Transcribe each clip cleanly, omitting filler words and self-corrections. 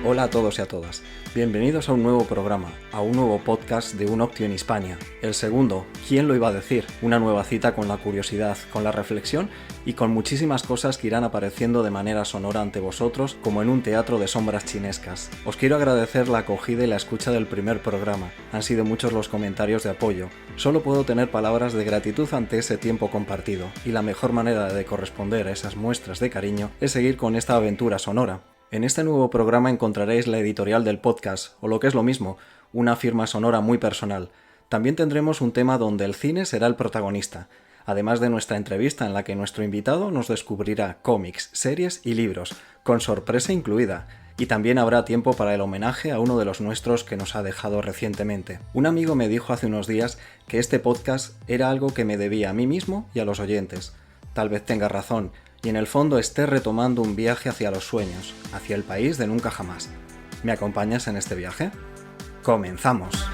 Hola a todos y a todas. Bienvenidos a un nuevo programa, a un nuevo podcast de Un Optio en Hispania. El segundo, ¿quién lo iba a decir? Una nueva cita con la curiosidad, con la reflexión y con muchísimas cosas que irán apareciendo de manera sonora ante vosotros, como en un teatro de sombras chinescas. Os quiero agradecer la acogida y la escucha del primer programa. Han sido muchos los comentarios de apoyo. Solo puedo tener palabras de gratitud ante ese tiempo compartido, y la mejor manera de corresponder a esas muestras de cariño es seguir con esta aventura sonora. En este nuevo programa encontraréis la editorial del podcast, o lo que es lo mismo, una firma sonora muy personal. También tendremos un tema donde el cine será el protagonista, además de nuestra entrevista en la que nuestro invitado nos descubrirá cómics, series y libros, con sorpresa incluida. Y también habrá tiempo para el homenaje a uno de los nuestros que nos ha dejado recientemente. Un amigo me dijo hace unos días que este podcast era algo que me debía a mí mismo y a los oyentes. Tal vez tenga razón, y en el fondo esté retomando un viaje hacia los sueños, hacia el país de nunca jamás. ¿Me acompañas en este viaje? ¡Comenzamos!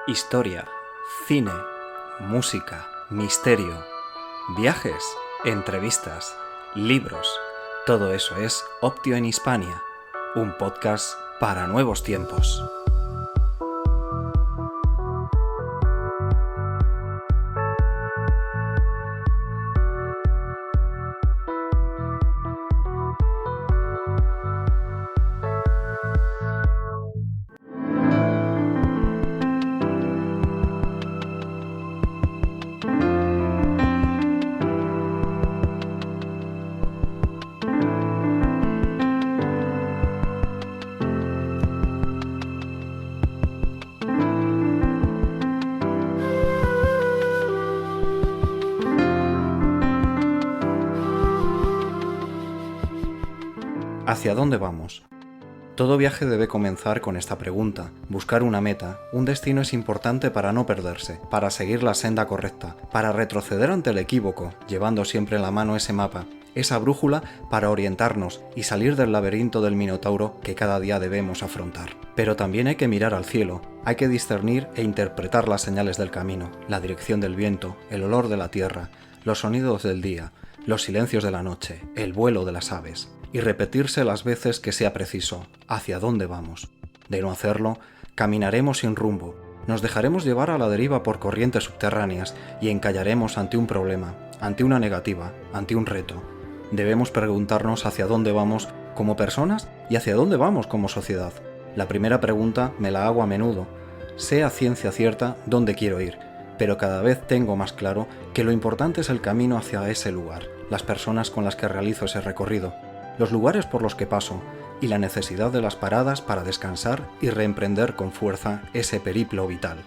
Historia, cine, música, misterio, viajes, entrevistas, libros, todo eso es Optio en Hispania, un podcast para nuevos tiempos. ¿Hacia dónde vamos? Todo viaje debe comenzar con esta pregunta. Buscar una meta, un destino es importante para no perderse, para seguir la senda correcta, para retroceder ante el equívoco, llevando siempre en la mano ese mapa, esa brújula para orientarnos y salir del laberinto del Minotauro que cada día debemos afrontar. Pero también hay que mirar al cielo, hay que discernir e interpretar las señales del camino, la dirección del viento, el olor de la tierra, los sonidos del día, los silencios de la noche, el vuelo de las aves, y repetirse las veces que sea preciso, hacia dónde vamos. De no hacerlo, caminaremos sin rumbo, nos dejaremos llevar a la deriva por corrientes subterráneas y encallaremos ante un problema, ante una negativa, ante un reto. Debemos preguntarnos hacia dónde vamos como personas y hacia dónde vamos como sociedad. La primera pregunta me la hago a menudo. Sé a ciencia cierta dónde quiero ir, pero cada vez tengo más claro que lo importante es el camino hacia ese lugar, las personas con las que realizo ese recorrido, los lugares por los que paso y la necesidad de las paradas para descansar y reemprender con fuerza ese periplo vital.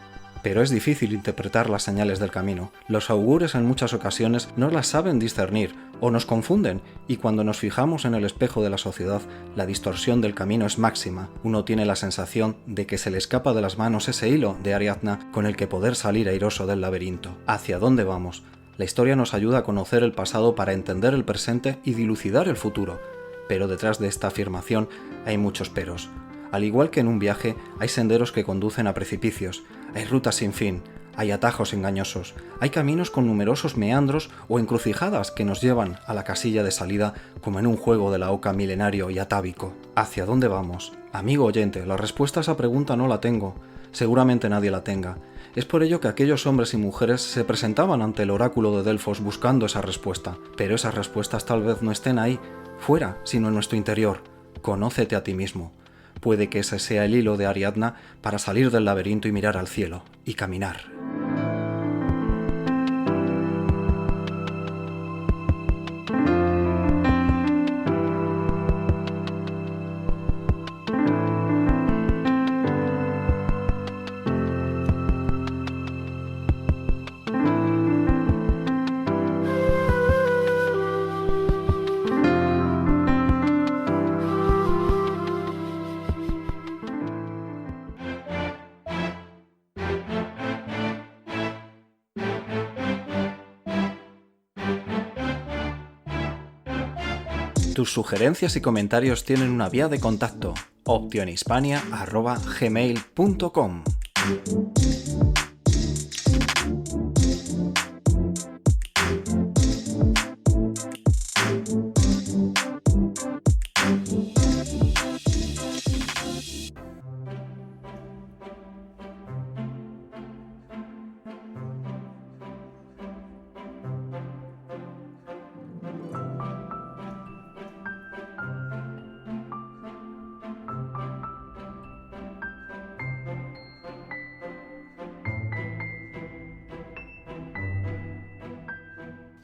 Pero es difícil interpretar las señales del camino. Los augures en muchas ocasiones no las saben discernir o nos confunden, y cuando nos fijamos en el espejo de la sociedad, la distorsión del camino es máxima. Uno tiene la sensación de que se le escapa de las manos ese hilo de Ariadna con el que poder salir airoso del laberinto. ¿Hacia dónde vamos? La historia nos ayuda a conocer el pasado para entender el presente y dilucidar el futuro. Pero detrás de esta afirmación hay muchos peros. Al igual que en un viaje, hay senderos que conducen a precipicios, hay rutas sin fin, hay atajos engañosos, hay caminos con numerosos meandros o encrucijadas que nos llevan a la casilla de salida como en un juego de la oca milenario y atávico. ¿Hacia dónde vamos? Amigo oyente, la respuesta a esa pregunta no la tengo. Seguramente nadie la tenga. Es por ello que aquellos hombres y mujeres se presentaban ante el oráculo de Delfos buscando esa respuesta. Pero esas respuestas tal vez no estén ahí, fuera, sino en nuestro interior. Conócete a ti mismo. Puede que ese sea el hilo de Ariadna para salir del laberinto y mirar al cielo, y caminar. Tus sugerencias y comentarios tienen una vía de contacto: optionhispania@gmail.com.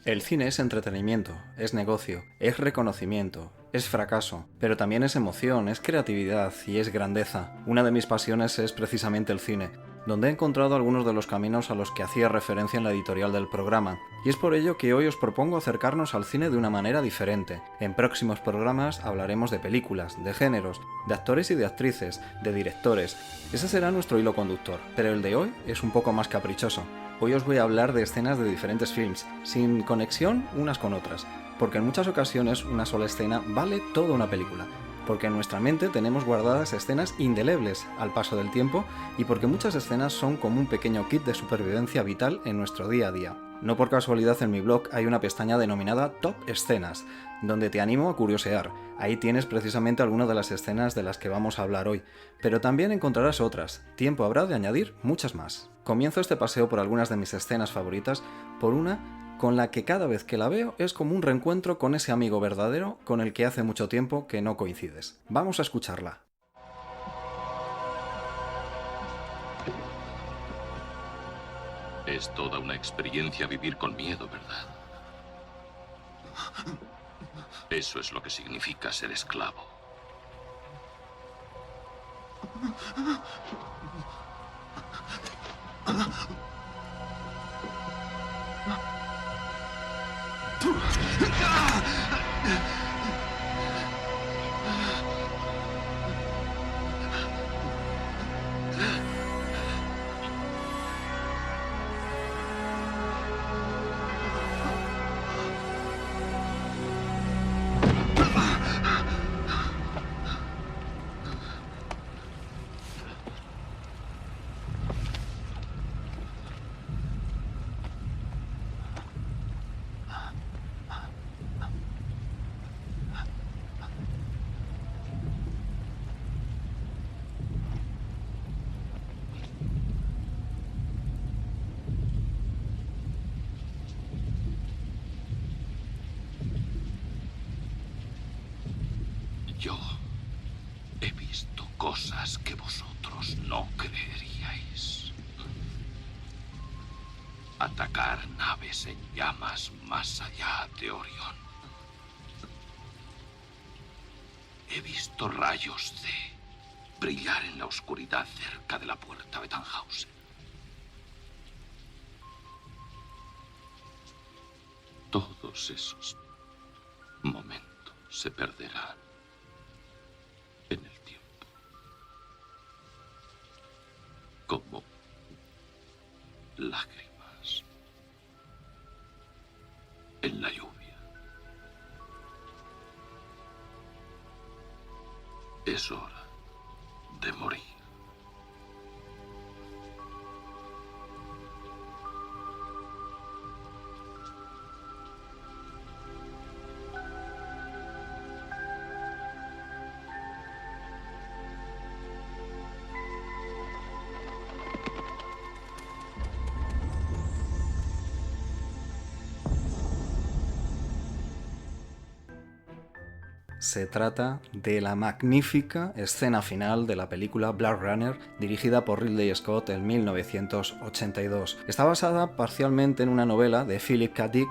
El cine es entretenimiento, es negocio, es reconocimiento, es fracaso, pero también es emoción, es creatividad y es grandeza. Una de mis pasiones es precisamente el cine, donde he encontrado algunos de los caminos a los que hacía referencia en la editorial del programa, y es por ello que hoy os propongo acercarnos al cine de una manera diferente. En próximos programas hablaremos de películas, de géneros, de actores y de actrices, de directores. Ese será nuestro hilo conductor, pero el de hoy es un poco más caprichoso. Hoy os voy a hablar de escenas de diferentes films, sin conexión unas con otras, porque en muchas ocasiones una sola escena vale toda una película, porque en nuestra mente tenemos guardadas escenas indelebles al paso del tiempo y porque muchas escenas son como un pequeño kit de supervivencia vital en nuestro día a día. No por casualidad en mi blog hay una pestaña denominada Top Escenas, donde te animo a curiosear. Ahí tienes precisamente algunas de las escenas de las que vamos a hablar hoy, pero también encontrarás otras. Tiempo habrá de añadir muchas más. Comienzo este paseo por algunas de mis escenas favoritas, por una con la que cada vez que la veo es como un reencuentro con ese amigo verdadero con el que hace mucho tiempo que no coincides. Vamos a escucharla. Es toda una experiencia vivir con miedo, ¿verdad? Eso es lo que significa ser esclavo. Yo he visto cosas que vosotros no creeríais. Atacar naves en llamas más allá de Orión. He visto rayos de brillar en la oscuridad cerca de la puerta de Tannhausen. Todos esos momentos se perderán en el tiempo, como lágrimas en la lluvia. Es hora de morir. Se trata de la magnífica escena final de la película Blade Runner, dirigida por Ridley Scott en 1982. Está basada parcialmente en una novela de Philip K. Dick,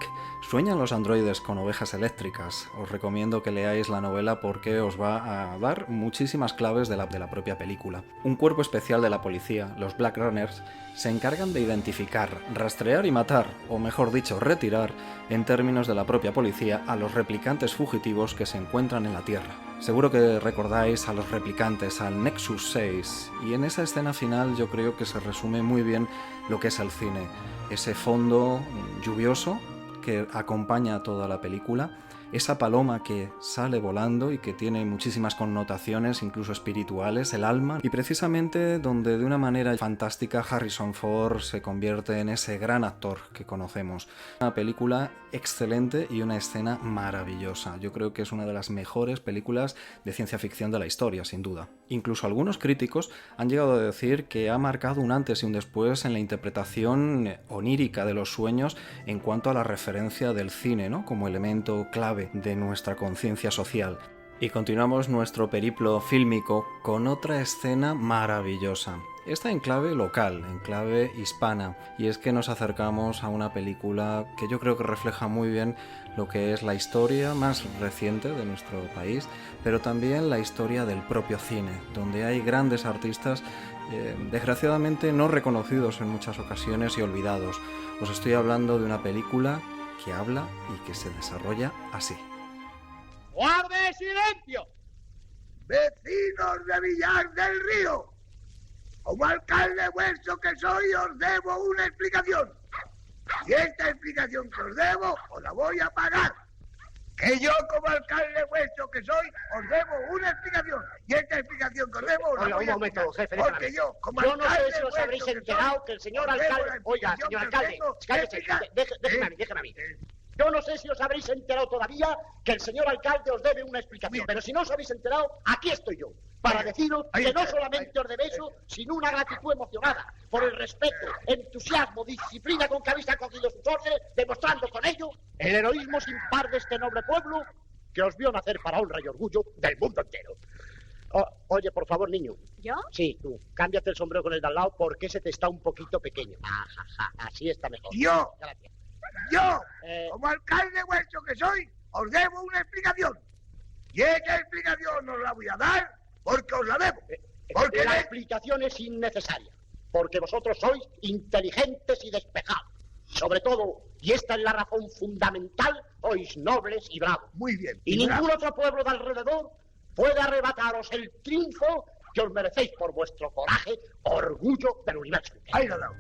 Sueñan los androides con ovejas eléctricas. Os recomiendo que leáis la novela porque os va a dar muchísimas claves de la propia película. Un cuerpo especial de la policía, los Black Runners, se encargan de identificar, rastrear y matar, o mejor dicho, retirar, en términos de la propia policía, a los replicantes fugitivos que se encuentran en la Tierra. Seguro que recordáis a los replicantes, al Nexus 6, y en esa escena final yo creo que se resume muy bien lo que es el cine. Ese fondo lluvioso que acompaña a toda la película, esa paloma que sale volando y que tiene muchísimas connotaciones, incluso espirituales, el alma, y precisamente donde de una manera fantástica Harrison Ford se convierte en ese gran actor que conocemos. Una película excelente y una escena maravillosa. Yo creo que es una de las mejores películas de ciencia ficción de la historia, sin duda. Incluso algunos críticos han llegado a decir que ha marcado un antes y un después en la interpretación onírica de los sueños en cuanto a la referencia del cine, ¿no?, como elemento clave de nuestra conciencia social. Y continuamos nuestro periplo fílmico con otra escena maravillosa. Esta en clave local, en clave hispana, y es que nos acercamos a una película que yo creo que refleja muy bien lo que es la historia más reciente de nuestro país, pero también la historia del propio cine, donde hay grandes artistas desgraciadamente no reconocidos en muchas ocasiones y olvidados. Os estoy hablando de una película que habla y que se desarrolla así. ¡Guarde silencio! Vecinos de Villar del Río, como alcalde vuestro que soy, os debo una explicación. Y esta explicación que os debo, os la voy a pagar. Que yo, como alcalde vuestro que soy, os debo una explicación. Y esta explicación que os debo, os la voy a pagar. Jefe, porque yo, como yo no sé alcalde si os habréis vuestro que enterado soy, que el señor os debo alcalde... la Oiga, explicación señor que os alcalde, tengo cállese, que explicar. déjeme a mí. Yo no sé si os habréis enterado todavía que el señor alcalde os debe una explicación. Bien. Pero si no os habéis enterado, aquí estoy yo. Para deciros Ahí que está, no solamente os debe eso, sino una gratitud emocionada por el respeto, entusiasmo, disciplina con que habéis acogido sus órdenes, demostrando con ello el heroísmo sin par de este noble pueblo que os vio nacer para honra y orgullo del mundo entero. Oye, por favor, niño. ¿Yo? Sí, tú. Cámbiate el sombrero con el de al lado porque ese te está un poquito pequeño. Así está mejor. Yo, Gracias. yo, Eh. como alcalde vuestro que soy, os debo una explicación. Y esa explicación os la voy a dar porque os la debo. Porque La explicación es innecesaria, porque vosotros sois inteligentes y despejados. Sobre todo, y esta es la razón fundamental, sois nobles y bravos. Muy bien. Y bravo. ningún otro pueblo de alrededor puede arrebataros el triunfo que os merecéis por vuestro coraje, orgullo del universo. Ahí lo he dado.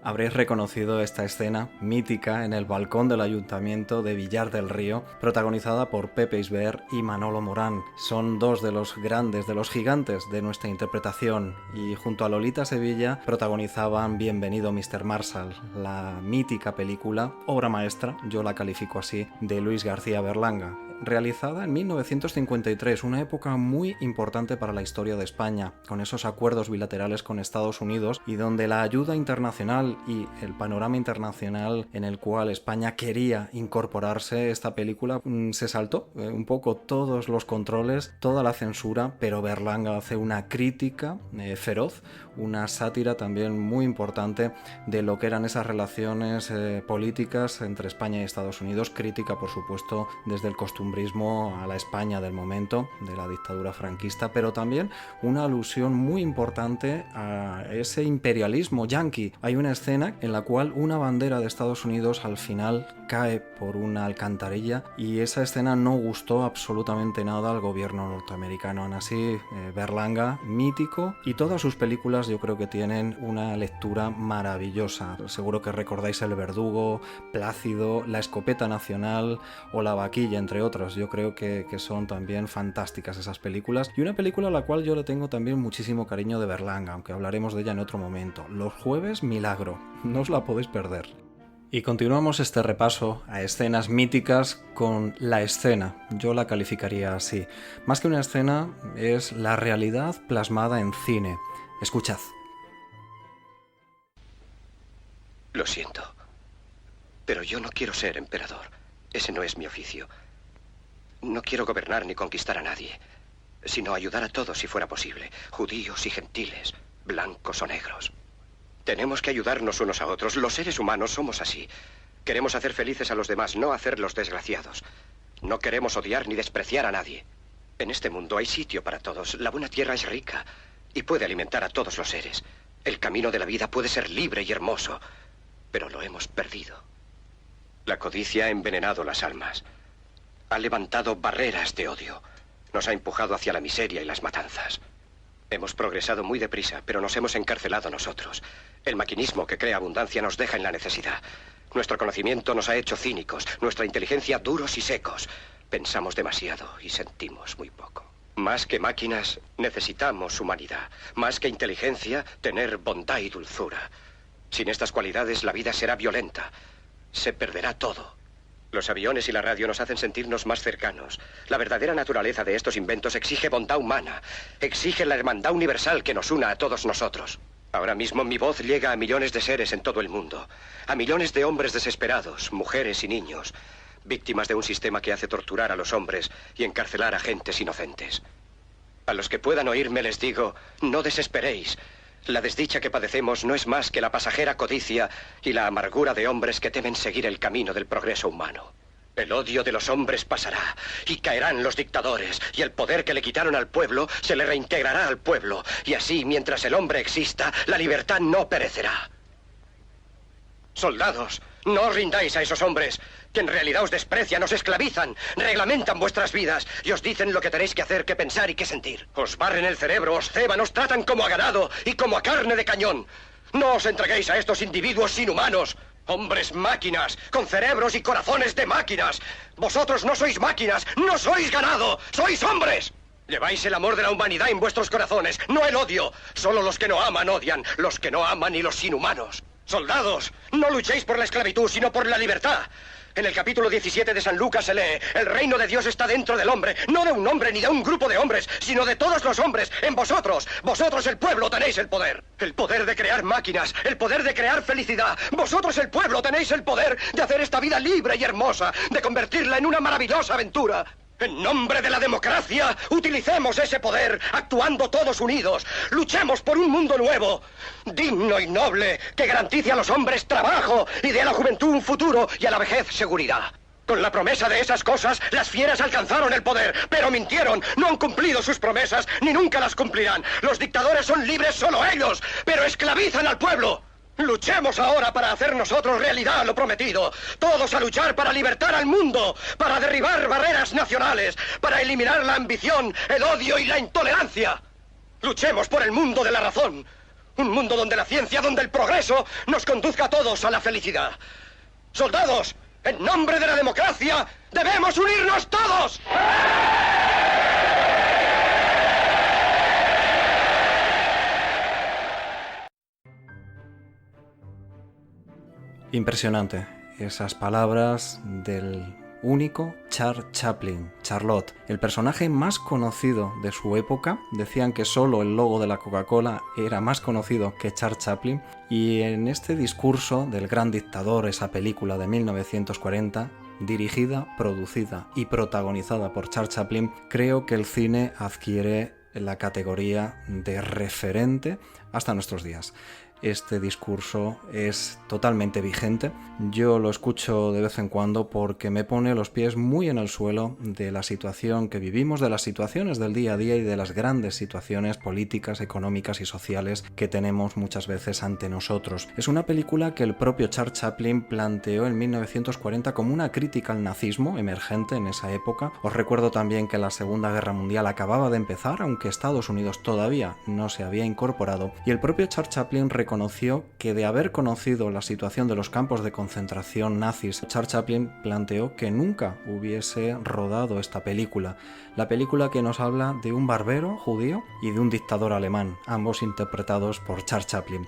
Habréis reconocido esta escena mítica en el balcón del Ayuntamiento de Villar del Río, protagonizada por Pepe Isbert y Manolo Morán. Son dos de los grandes, de los gigantes de nuestra interpretación, y junto a Lolita Sevilla protagonizaban Bienvenido Mr. Marshall, la mítica película, obra maestra, yo la califico así, de Luis García Berlanga, realizada en 1953, una época muy importante para la historia de España, con esos acuerdos bilaterales con Estados Unidos y donde la ayuda internacional y el panorama internacional en el cual España quería incorporarse, esta película se saltó un poco todos los controles, toda la censura, pero Berlanga hace una crítica feroz, una sátira también muy importante de lo que eran esas relaciones políticas entre España y Estados Unidos, crítica por supuesto desde el costumbrismo a la España del momento, de la dictadura franquista, pero también una alusión muy importante a ese imperialismo yanqui. Hay una escena en la cual una bandera de Estados Unidos al final cae por una alcantarilla y esa escena no gustó absolutamente nada al gobierno norteamericano. Aún así, Berlanga, mítico, y todas sus películas yo creo que tienen una lectura maravillosa. Seguro que recordáis El Verdugo, Plácido, La Escopeta Nacional o La Vaquilla, entre otras. Yo creo que son también fantásticas esas películas, y una película a la cual yo le tengo también muchísimo cariño de Berlanga, aunque hablaremos de ella en otro momento. Los jueves, Milagro, no os la podéis perder. Y continuamos este repaso a escenas míticas con La Escena. Yo la calificaría así. Más que una escena, es la realidad plasmada en cine. Escuchad. Lo siento, pero yo no quiero ser emperador. Ese no es mi oficio. No quiero gobernar ni conquistar a nadie, sino ayudar a todos si fuera posible, judíos y gentiles, blancos o negros. Tenemos que ayudarnos unos a otros. Los seres humanos somos así. Queremos hacer felices a los demás, no hacerlos desgraciados. No queremos odiar ni despreciar a nadie. En este mundo hay sitio para todos. La buena tierra es rica y puede alimentar a todos los seres. El camino de la vida puede ser libre y hermoso, pero lo hemos perdido. La codicia ha envenenado las almas. Ha levantado barreras de odio. Nos ha empujado hacia la miseria y las matanzas. Hemos progresado muy deprisa, pero nos hemos encarcelado nosotros. El maquinismo que crea abundancia nos deja en la necesidad. Nuestro conocimiento nos ha hecho cínicos, nuestra inteligencia duros y secos. Pensamos demasiado y sentimos muy poco. Más que máquinas, necesitamos humanidad. Más que inteligencia, tener bondad y dulzura. Sin estas cualidades, la vida será violenta. Se perderá todo. Los aviones y la radio nos hacen sentirnos más cercanos. La verdadera naturaleza de estos inventos exige bondad humana. Exige la hermandad universal que nos una a todos nosotros. Ahora mismo mi voz llega a millones de seres en todo el mundo. A millones de hombres desesperados, mujeres y niños. Víctimas de un sistema que hace torturar a los hombres y encarcelar a gentes inocentes. A los que puedan oírme les digo, no desesperéis. La desdicha que padecemos no es más que la pasajera codicia y la amargura de hombres que temen seguir el camino del progreso humano. El odio de los hombres pasará y caerán los dictadores y el poder que le quitaron al pueblo se le reintegrará al pueblo. Y así, mientras el hombre exista, la libertad no perecerá. Soldados, no os rindáis a esos hombres que en realidad os desprecian, os esclavizan, reglamentan vuestras vidas y os dicen lo que tenéis que hacer, que pensar y que sentir. Os barren el cerebro, os ceban, os tratan como a ganado y como a carne de cañón. No os entreguéis a estos individuos inhumanos. Hombres máquinas, con cerebros y corazones de máquinas. Vosotros no sois máquinas, no sois ganado, sois hombres. Lleváis el amor de la humanidad en vuestros corazones, no el odio. Solo los que no aman odian, los que no aman y los inhumanos. Soldados, no luchéis por la esclavitud, sino por la libertad. En el capítulo 17 de San Lucas se lee, el reino de Dios está dentro del hombre, no de un hombre ni de un grupo de hombres, sino de todos los hombres, en vosotros. Vosotros el pueblo tenéis el poder de crear máquinas, el poder de crear felicidad. Vosotros el pueblo tenéis el poder de hacer esta vida libre y hermosa, de convertirla en una maravillosa aventura. En nombre de la democracia, utilicemos ese poder, actuando todos unidos. Luchemos por un mundo nuevo, digno y noble, que garantice a los hombres trabajo y dé a la juventud un futuro y a la vejez seguridad. Con la promesa de esas cosas, las fieras alcanzaron el poder, pero mintieron, no han cumplido sus promesas, ni nunca las cumplirán. Los dictadores son libres solo ellos, pero esclavizan al pueblo. Luchemos ahora para hacer nosotros realidad lo prometido. Todos a luchar para libertar al mundo, para derribar barreras nacionales, para eliminar la ambición, el odio y la intolerancia. Luchemos por el mundo de la razón. Un mundo donde la ciencia, donde el progreso nos conduzca a todos a la felicidad. Soldados, en nombre de la democracia, debemos unirnos todos. Impresionante esas palabras del único Charles Chaplin, Charlotte, el personaje más conocido de su época. Decían que solo el logo de la Coca-Cola era más conocido que Charles Chaplin, y en este discurso del gran dictador, esa película de 1940, dirigida, producida y protagonizada por Charles Chaplin, creo que el cine adquiere la categoría de referente hasta nuestros días. Este discurso es totalmente vigente. Yo lo escucho de vez en cuando porque me pone los pies muy en el suelo de la situación que vivimos, de las situaciones del día a día y de las grandes situaciones políticas, económicas y sociales que tenemos muchas veces ante nosotros. Es una película que el propio Charles Chaplin planteó en 1940 como una crítica al nazismo emergente en esa época. Os recuerdo también que la Segunda Guerra Mundial acababa de empezar, aunque Estados Unidos todavía no se había incorporado, y el propio Charles Chaplin reconoció que de haber conocido la situación de los campos de concentración nazis, Charles Chaplin planteó que nunca hubiese rodado esta película. La película que nos habla de un barbero judío y de un dictador alemán, ambos interpretados por Charles Chaplin.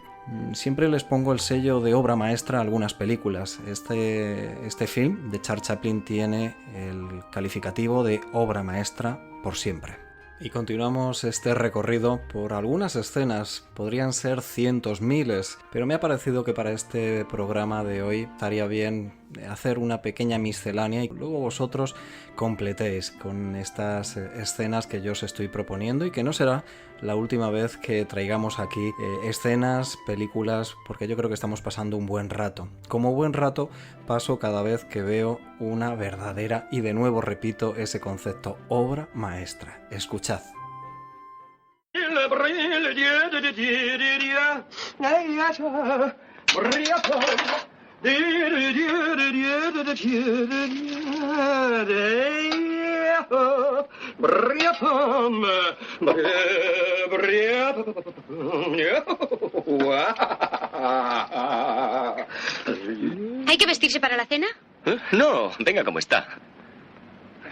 Siempre les pongo el sello de obra maestra a algunas películas. Este film de Charles Chaplin tiene el calificativo de obra maestra por siempre. Y continuamos este recorrido por algunas escenas, podrían ser cientos, miles, pero me ha parecido que para este programa de hoy estaría bien hacer una pequeña miscelánea y luego vosotros completéis con estas escenas que yo os estoy proponiendo, y que no será la última vez que traigamos aquí escenas, películas, porque yo creo que estamos pasando un buen rato. Como buen rato paso cada vez que veo una verdadera, y de nuevo repito ese concepto, obra maestra. Escuchad. ¿Hay que vestirse para la cena? No, venga como está.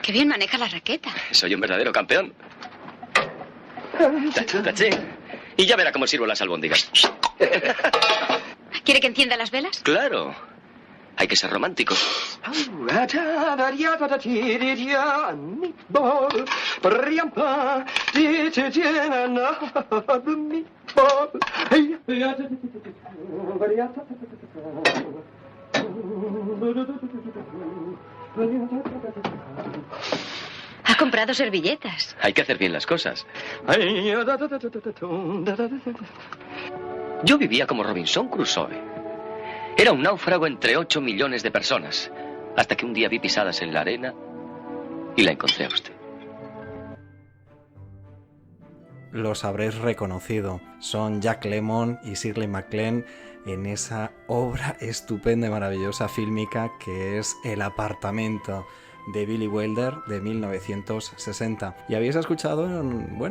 Qué bien maneja la raqueta. Soy un verdadero campeón. Tachín, tachín. Y ya verá cómo sirvo las albóndigas. ¿Quiere que encienda las velas? Claro. Hay que ser románticos. Ha comprado servilletas. Hay que hacer bien las cosas. Yo vivía como Robinson Crusoe. Era un náufrago entre 8 millones de personas. Hasta que un día vi pisadas en la arena y la encontré a usted. Los habréis reconocido. Son Jack Lemmon y Shirley MacLaine en esa obra estupenda y maravillosa fílmica que es El apartamento, de Billy Wilder, de 1960. Y habéis escuchado,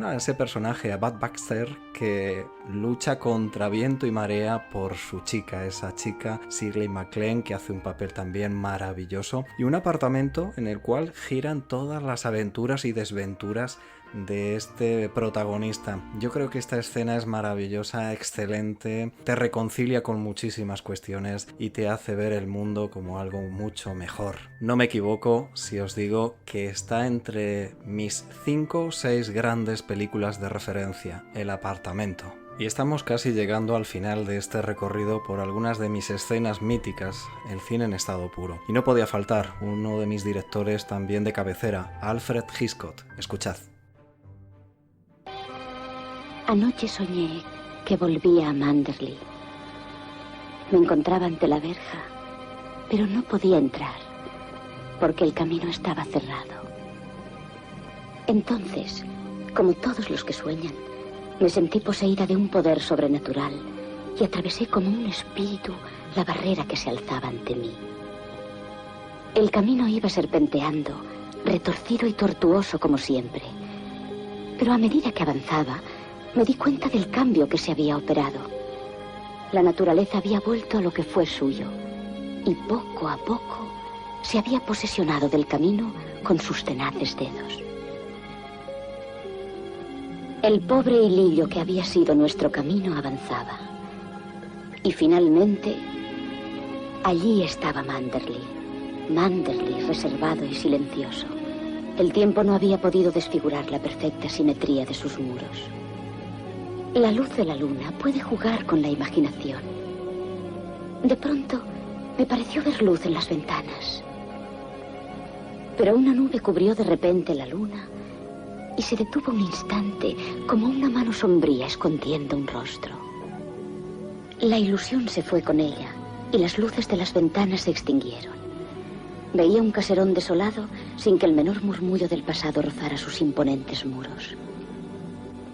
a ese personaje, a Bud Baxter, que lucha contra viento y marea por su chica, esa chica Shirley MacLaine, que hace un papel también maravilloso, y un apartamento en el cual giran todas las aventuras y desventuras de este protagonista. Yo creo que esta escena es maravillosa, excelente, te reconcilia con muchísimas cuestiones y te hace ver el mundo como algo mucho mejor. No me equivoco si os digo que está entre mis 5 o 6 grandes películas de referencia, El apartamento. Y estamos casi llegando al final de este recorrido por algunas de mis escenas míticas, el cine en estado puro. Y no podía faltar uno de mis directores también de cabecera, Alfred Hitchcock. Escuchad. Anoche soñé que volvía a Manderley. Me encontraba ante la verja, pero no podía entrar, porque el camino estaba cerrado. Entonces, como todos los que sueñan, me sentí poseída de un poder sobrenatural y atravesé como un espíritu la barrera que se alzaba ante mí. El camino iba serpenteando, retorcido y tortuoso como siempre, pero a medida que avanzaba, me di cuenta del cambio que se había operado. La naturaleza había vuelto a lo que fue suyo y poco a poco se había posesionado del camino con sus tenaces dedos. El pobre hilillo que había sido nuestro camino avanzaba. Y finalmente, allí estaba Manderley. Manderley reservado y silencioso. El tiempo no había podido desfigurar la perfecta simetría de sus muros. La luz de la luna puede jugar con la imaginación. De pronto, me pareció ver luz en las ventanas. Pero una nube cubrió de repente la luna y se detuvo un instante como una mano sombría escondiendo un rostro. La ilusión se fue con ella y las luces de las ventanas se extinguieron. Veía un caserón desolado sin que el menor murmullo del pasado rozara sus imponentes muros.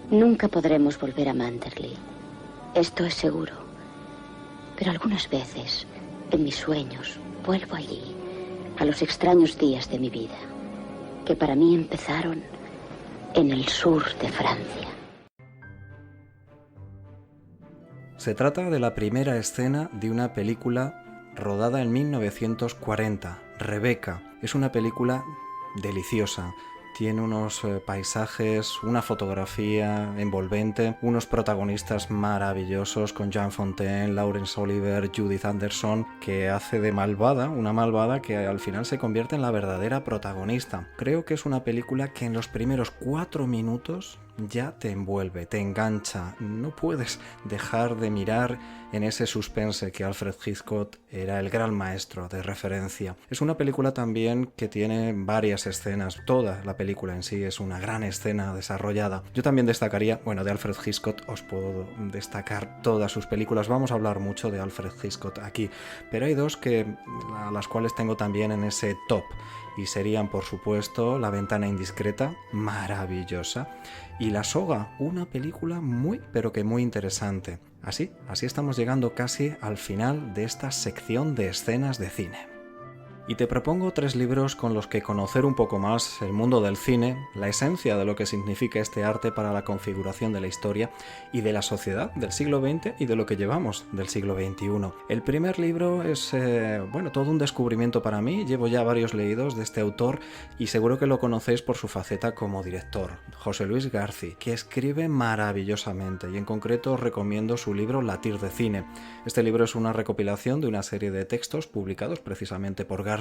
Nunca podremos volver a Manderley, esto es seguro. Pero algunas veces, en mis sueños, vuelvo allí, a los extraños días de mi vida, que para mí empezaron en el sur de Francia. Se trata de la primera escena de una película rodada en 1940, Rebecca. Es una película deliciosa. Tiene unos paisajes, una fotografía envolvente, unos protagonistas maravillosos con Jean Fontaine, Laurence Olivier, Judith Anderson, que hace de malvada, una malvada que al final se convierte en la verdadera protagonista. Creo que es una película que en los primeros 4 minutos ya te envuelve, te engancha. No puedes dejar de mirar en ese suspense que Alfred Hitchcock era el gran maestro de referencia. Es una película también que tiene varias escenas. Toda la película en sí es una gran escena desarrollada. Yo también destacaría, de Alfred Hitchcock os puedo destacar todas sus películas. Vamos a hablar mucho de Alfred Hitchcock aquí, pero hay dos a las cuales tengo también en ese top. Y serían, por supuesto, La ventana indiscreta, maravillosa, y La soga, una película muy, pero que muy interesante. Así estamos llegando casi al final de esta sección de escenas de cine. Y te propongo 3 libros con los que conocer un poco más el mundo del cine, la esencia de lo que significa este arte para la configuración de la historia y de la sociedad del siglo XX y de lo que llevamos del siglo XXI. El primer libro es, todo un descubrimiento para mí. Llevo ya varios leídos de este autor y seguro que lo conocéis por su faceta como director, José Luis García, que escribe maravillosamente, y en concreto os recomiendo su libro Latir de cine. Este libro es una recopilación de una serie de textos publicados precisamente por García,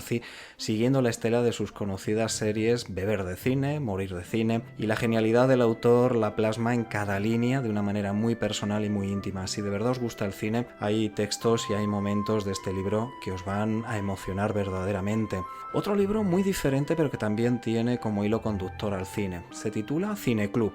siguiendo la estela de sus conocidas series Beber de cine, Morir de cine, y la genialidad del autor la plasma en cada línea de una manera muy personal y muy íntima. Si de verdad os gusta el cine, hay textos y hay momentos de este libro que os van a emocionar verdaderamente. Otro libro muy diferente, pero que también tiene como hilo conductor al cine. Se titula Cineclub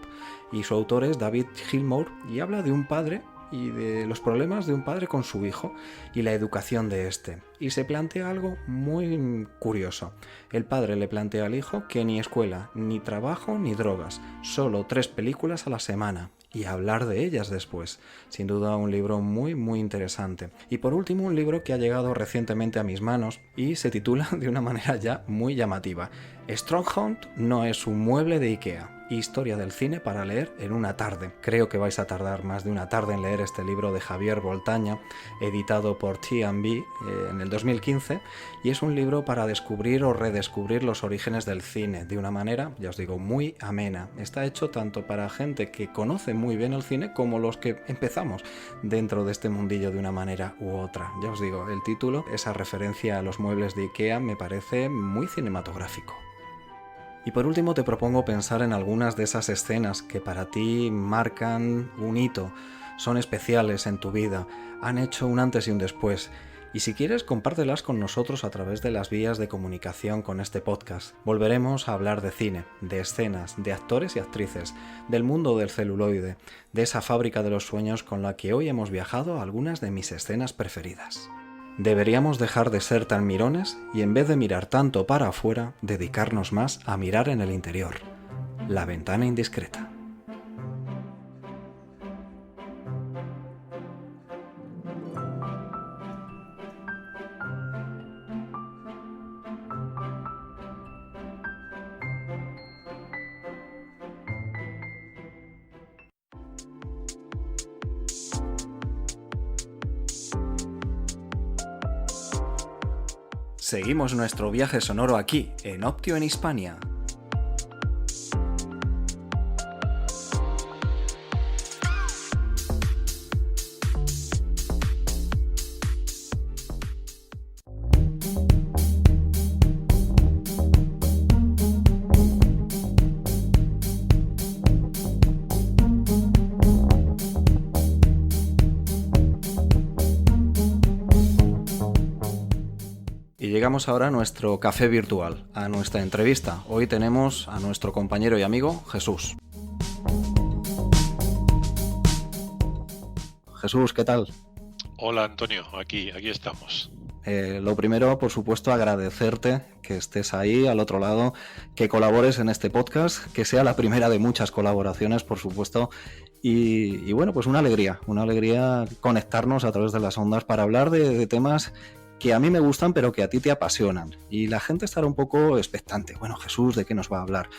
y su autor es David Gilmour y habla de un padre y de los problemas de un padre con su hijo y la educación de este. Y se plantea algo muy curioso. El padre le plantea al hijo que ni escuela, ni trabajo, ni drogas, solo 3 películas a la semana, y hablar de ellas después. Sin duda un libro muy interesante. Y por último, un libro que ha llegado recientemente a mis manos y se titula de una manera ya muy llamativa: Stronghold no es un mueble de Ikea. Historia del cine para leer en una tarde. Creo que vais a tardar más de una tarde en leer este libro de Javier Boltaña, editado por T&B en el 2015, y es un libro para descubrir o redescubrir los orígenes del cine de una manera, ya os digo, muy amena. Está hecho tanto para gente que conoce muy bien el cine como los que empezamos dentro de este mundillo de una manera u otra. Ya os digo, el título, esa referencia a los muebles de Ikea, me parece muy cinematográfico. Y por último te propongo pensar en algunas de esas escenas que para ti marcan un hito, son especiales en tu vida, han hecho un antes y un después. Y si quieres, compártelas con nosotros a través de las vías de comunicación con este podcast. Volveremos a hablar de cine, de escenas, de actores y actrices, del mundo del celuloide, de esa fábrica de los sueños con la que hoy hemos viajado a algunas de mis escenas preferidas. Deberíamos dejar de ser tan mirones y, en vez de mirar tanto para afuera, dedicarnos más a mirar en el interior. La ventana indiscreta. Seguimos nuestro viaje sonoro aquí, en Optio en Hispania. Llegamos ahora a nuestro café virtual, a nuestra entrevista. Hoy tenemos a nuestro compañero y amigo Jesús. Jesús, ¿qué tal? Hola Antonio, aquí estamos. Lo primero, por supuesto, agradecerte que estés ahí al otro lado, que colabores en este podcast, que sea la primera de muchas colaboraciones, por supuesto. Y bueno, pues una alegría conectarnos a través de las ondas para hablar de temas que a mí me gustan, pero que a ti te apasionan. Y la gente estará un poco expectante. Bueno, Jesús, ¿de qué nos va a hablar?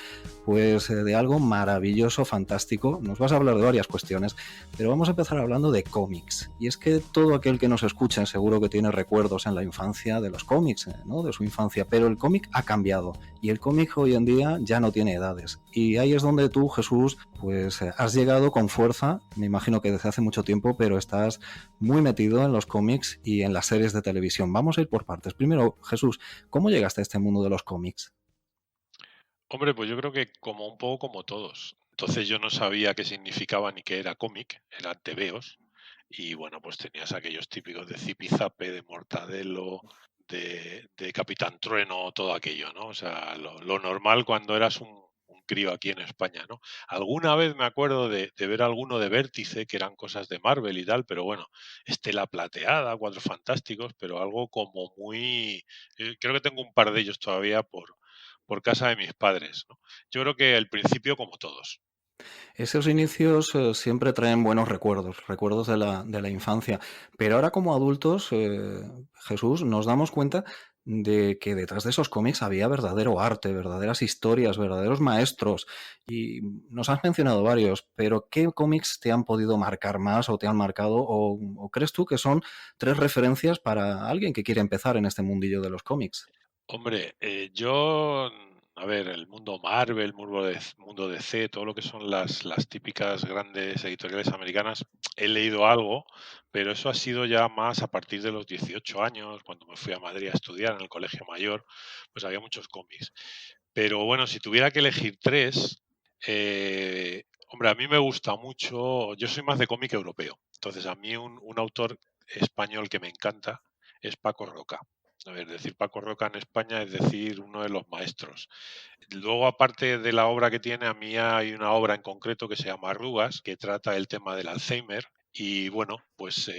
Pues de algo maravilloso, fantástico. Nos vas a hablar de varias cuestiones, pero vamos a empezar hablando de cómics. Y es que todo aquel que nos escuche seguro que tiene recuerdos en la infancia de los cómics, ¿no? De su infancia, pero el cómic ha cambiado. Y el cómic hoy en día ya no tiene edades. Y ahí es donde tú, Jesús, pues has llegado con fuerza, me imagino que desde hace mucho tiempo, pero estás muy metido en los cómics y en las series de televisión. Vamos a ir por partes. Primero, Jesús, ¿cómo llegaste a este mundo de los cómics? Hombre, pues yo creo que como un poco como todos. Entonces yo no sabía qué significaba ni qué era cómic, eran tebeos. Y bueno, pues tenías aquellos típicos de Zipizape, de Mortadelo, de Capitán Trueno, todo aquello, ¿no? O sea, lo normal cuando eras un crío aquí en España, ¿no? Alguna vez me acuerdo de ver alguno de Vértice, que eran cosas de Marvel y tal, pero bueno, Estela Plateada, Cuatro Fantásticos, pero algo como muy... creo que tengo un par de ellos todavía por casa de mis padres, ¿no? Yo creo que al principio como todos. Esos inicios siempre traen buenos recuerdos de la infancia, pero ahora como adultos, Jesús, nos damos cuenta de que detrás de esos cómics había verdadero arte, verdaderas historias, verdaderos maestros. Y nos has mencionado varios, pero ¿qué cómics te han podido marcar más o te han marcado? ¿O crees tú que son 3 referencias para alguien que quiere empezar en este mundillo de los cómics? Hombre, yo, a ver, el mundo Marvel, mundo DC, todo lo que son las típicas grandes editoriales americanas, he leído algo, pero eso ha sido ya más a partir de los 18 años, cuando me fui a Madrid a estudiar en el colegio mayor, pues había muchos cómics. Pero bueno, si tuviera que elegir 3, hombre, a mí me gusta mucho, yo soy más de cómic europeo, entonces a mí un autor español que me encanta es Paco Roca. A ver, decir Paco Roca en España es decir uno de los maestros. Luego, aparte de la obra que tiene, a mí hay una obra en concreto que se llama Arrugas, que trata el tema del Alzheimer. Y bueno, pues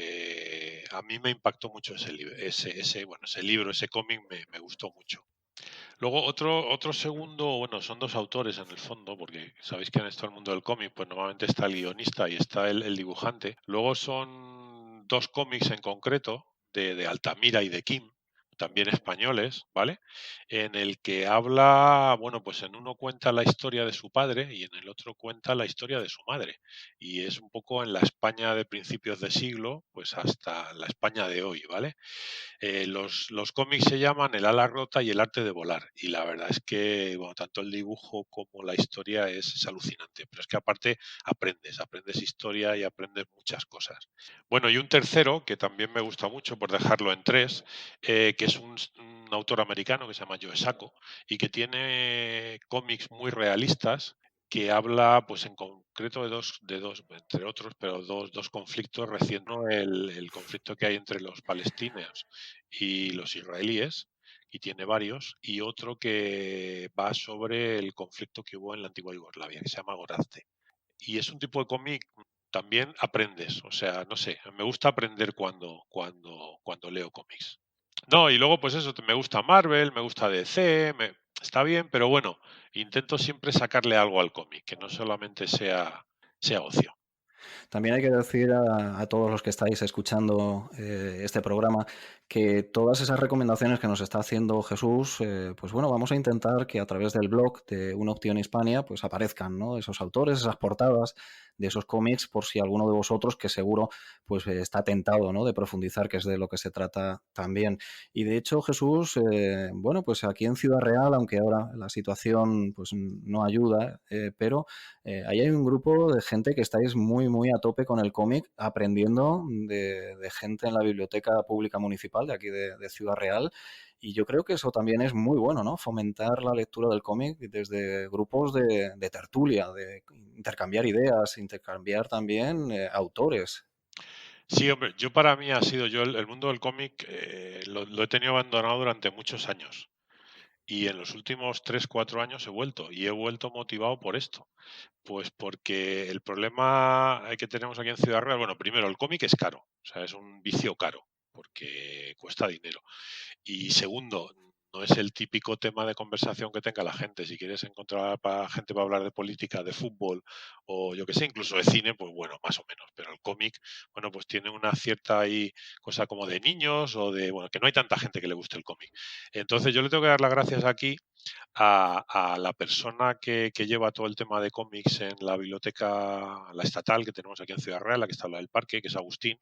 a mí me impactó mucho ese libro, ese cómic me gustó mucho. Luego, otro segundo, bueno, son 2 autores en el fondo, porque sabéis que en esto el mundo del cómic, pues normalmente está el guionista y está el dibujante. Luego son 2 cómics en concreto, de Altamira y de Kim, también españoles, ¿vale? En el que habla, bueno, pues en uno cuenta la historia de su padre y en el otro cuenta la historia de su madre. Y es un poco en la España de principios de siglo, pues hasta la España de hoy, ¿vale? Los cómics se llaman El ala rota y El arte de volar. Y la verdad es que, bueno, tanto el dibujo como la historia es alucinante. Pero es que aparte aprendes historia y aprendes muchas cosas. Bueno, y un tercero, que también me gusta mucho, por dejarlo en 3, que es un autor americano que se llama Joe Sacco y que tiene cómics muy realistas que habla, pues en concreto de dos, entre otros, pero dos conflictos recientes, ¿no? El conflicto que hay entre los palestinos y los israelíes, y tiene varios, y otro que va sobre el conflicto que hubo en la antigua Yugoslavia, que se llama Gorazde. Y es un tipo de cómic, también aprendes, o sea, no sé, me gusta aprender cuando leo cómics. No, y luego pues eso, me gusta Marvel, me gusta DC, está bien, pero bueno, intento siempre sacarle algo al cómic, que no solamente sea ocio. También hay que decir a todos los que estáis escuchando este programa que todas esas recomendaciones que nos está haciendo Jesús, pues bueno, vamos a intentar que a través del blog de Una Opción Hispania pues aparezcan, ¿no? Esos autores, esas portadas de esos cómics, por si alguno de vosotros, que seguro pues está tentado, ¿no? De profundizar, que es de lo que se trata también. Y de hecho, Jesús, bueno, pues aquí en Ciudad Real, aunque ahora la situación pues no ayuda, pero ahí hay un grupo de gente que estáis muy a tope con el cómic, aprendiendo de gente en la biblioteca pública municipal de aquí de Ciudad Real. Y yo creo que eso también es muy bueno, ¿no? Fomentar la lectura del cómic desde grupos de tertulia, de intercambiar ideas, intercambiar también autores. Sí, hombre, yo para mí ha sido, yo el mundo del cómic lo he tenido abandonado durante muchos años. Y en los últimos 3, 4 años he vuelto, y he vuelto motivado por esto. Pues porque el problema que tenemos aquí en Ciudad Real, bueno, primero, el cómic es caro, o sea, es un vicio caro, porque cuesta dinero. Y segundo, no es el típico tema de conversación que tenga la gente. Si quieres encontrar gente para hablar de política, de fútbol o yo que sé, incluso de cine, pues bueno, más o menos. Pero el cómic, bueno, pues tiene una cierta ahí cosa como de niños o de, bueno, que no hay tanta gente que le guste el cómic. Entonces yo le tengo que dar las gracias aquí a la persona que lleva todo el tema de cómics en la biblioteca, la estatal que tenemos aquí en Ciudad Real, la que está al lado del parque, que es Agustín,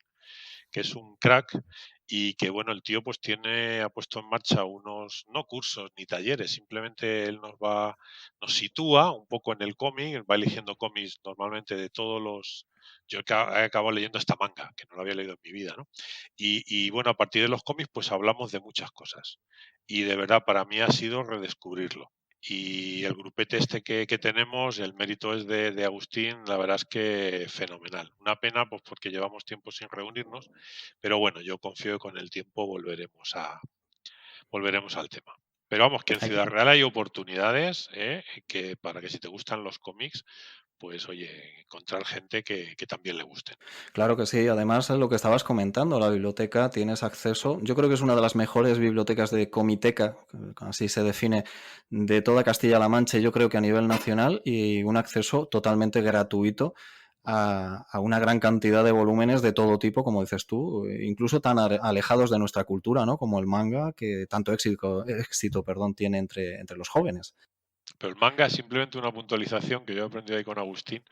que es un crack y que bueno, el tío pues ha puesto en marcha unos, no cursos ni talleres, simplemente él nos sitúa un poco en el cómic, va eligiendo cómics normalmente de todos los, yo he acabado leyendo esta manga, que no lo había leído en mi vida, ¿no? Y bueno, a partir de los cómics pues hablamos de muchas cosas y de verdad para mí ha sido redescubrirlo. Y el grupete este que tenemos, el mérito es de Agustín, la verdad es que fenomenal. Una pena pues porque llevamos tiempo sin reunirnos, pero bueno, yo confío que con el tiempo volveremos al tema. Pero vamos, que en Ciudad Real hay oportunidades que para que si te gustan los cómics, pues oye, encontrar gente que también le gusten. Claro que sí, además lo que estabas comentando, la biblioteca tienes acceso, yo creo que es una de las mejores bibliotecas de comiteca, así se define, de toda Castilla-La Mancha, yo creo que a nivel nacional, y un acceso totalmente gratuito a una gran cantidad de volúmenes de todo tipo, como dices tú, incluso tan alejados de nuestra cultura, ¿no? Como el manga, que tanto éxito tiene entre los jóvenes. Pero el manga es simplemente una puntualización que yo he aprendido ahí con Agustín.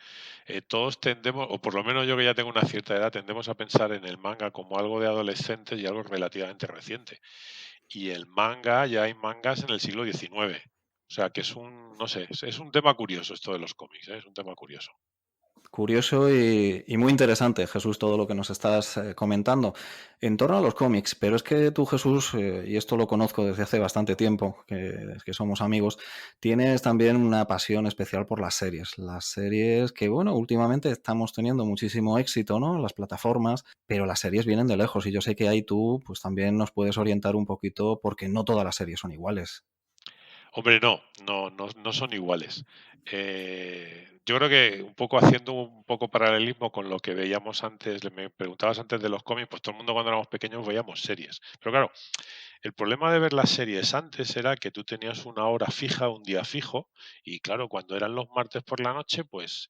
Todos tendemos, o por lo menos yo que ya tengo una cierta edad, tendemos a pensar en el manga como algo de adolescentes y algo relativamente reciente. Y el manga, ya hay mangas en el siglo XIX. O sea, que es no sé, es un tema curioso esto de los cómics, ¿eh? Es un tema curioso. Curioso y muy interesante, Jesús, todo lo que nos estás comentando en torno a los cómics. Pero es que tú, Jesús, y esto lo conozco desde hace bastante tiempo, que somos amigos, tienes también una pasión especial por las series. Las series que, bueno, últimamente estamos teniendo muchísimo éxito, ¿no? En las plataformas, pero las series vienen de lejos y yo sé que ahí tú pues también nos puedes orientar un poquito porque no todas las series son iguales. Hombre, no son iguales. Yo creo que un poco haciendo un poco paralelismo con lo que veíamos antes, me preguntabas antes de los cómics, pues todo el mundo cuando éramos pequeños veíamos series. Pero claro, el problema de ver las series antes era que tú tenías una hora fija, un día fijo, y claro, cuando eran los martes por la noche, pues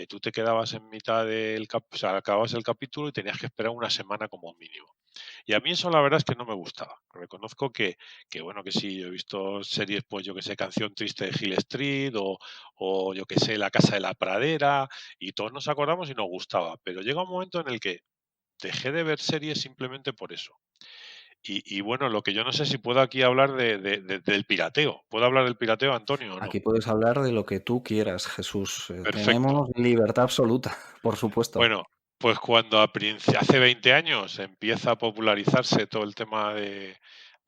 tú te quedabas en mitad o sea, acababas el capítulo y tenías que esperar una semana como mínimo. Y a mí eso la verdad es que no me gustaba. Reconozco bueno, que sí, yo he visto series, pues yo que sé, Canción Triste de Hill Street o yo que sé, La Casa de la Pradera, y todos nos acordamos y nos gustaba. Pero llega un momento en el que dejé de ver series simplemente por eso. Y bueno, lo que yo no sé si puedo aquí hablar del pirateo. ¿Puedo hablar del pirateo, Antonio, o no? Aquí puedes hablar de lo que tú quieras, Jesús. Perfecto. Tenemos libertad absoluta, por supuesto. Bueno, pues cuando hace 20 años empieza a popularizarse todo el tema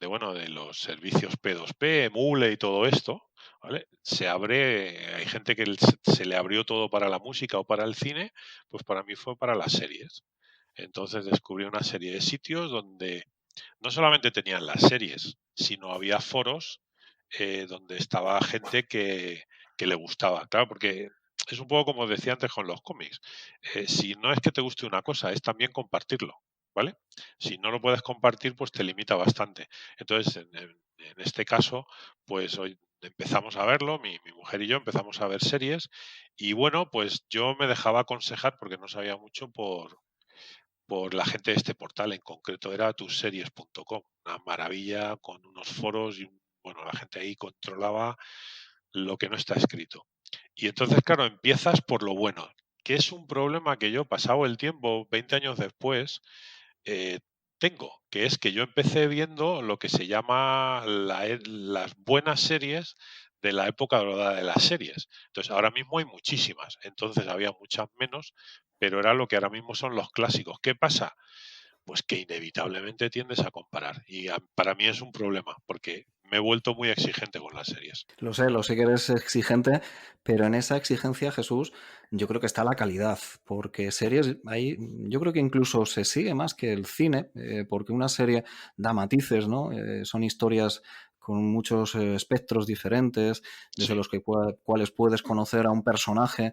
bueno, de los servicios P2P, Emule y todo esto, ¿vale? Hay gente que se le abrió todo para la música o para el cine, pues para mí fue para las series. Entonces descubrí una serie de sitios donde no solamente tenían las series, sino había foros donde estaba gente que le gustaba. Claro, porque es un poco como decía antes con los cómics. Si no es que te guste una cosa, es también compartirlo, ¿vale? Si no lo puedes compartir, pues te limita bastante. Entonces, en este caso, pues hoy empezamos a verlo, mi mujer y yo empezamos a ver series y bueno, pues yo me dejaba aconsejar porque no sabía mucho por la gente de este portal, en concreto era tusseries.com, una maravilla con unos foros y bueno, la gente ahí controlaba lo que no está escrito. Y entonces, claro, empiezas por lo bueno, que es un problema que yo, pasado el tiempo, 20 años después, tengo, que es que yo empecé viendo lo que se llama las buenas series de la época dorada de las series. Entonces, ahora mismo hay muchísimas, entonces había muchas menos, pero era lo que ahora mismo son los clásicos. ¿Qué pasa? Pues que inevitablemente tiendes a comparar. Y para mí es un problema, porque me he vuelto muy exigente con las series. Lo sé que eres exigente, pero en esa exigencia, Jesús, yo creo que está la calidad, porque series, ahí yo creo que incluso se sigue más que el cine, porque una serie da matices, ¿no? Son historias con muchos espectros diferentes, desde los cuales puedes conocer a un personaje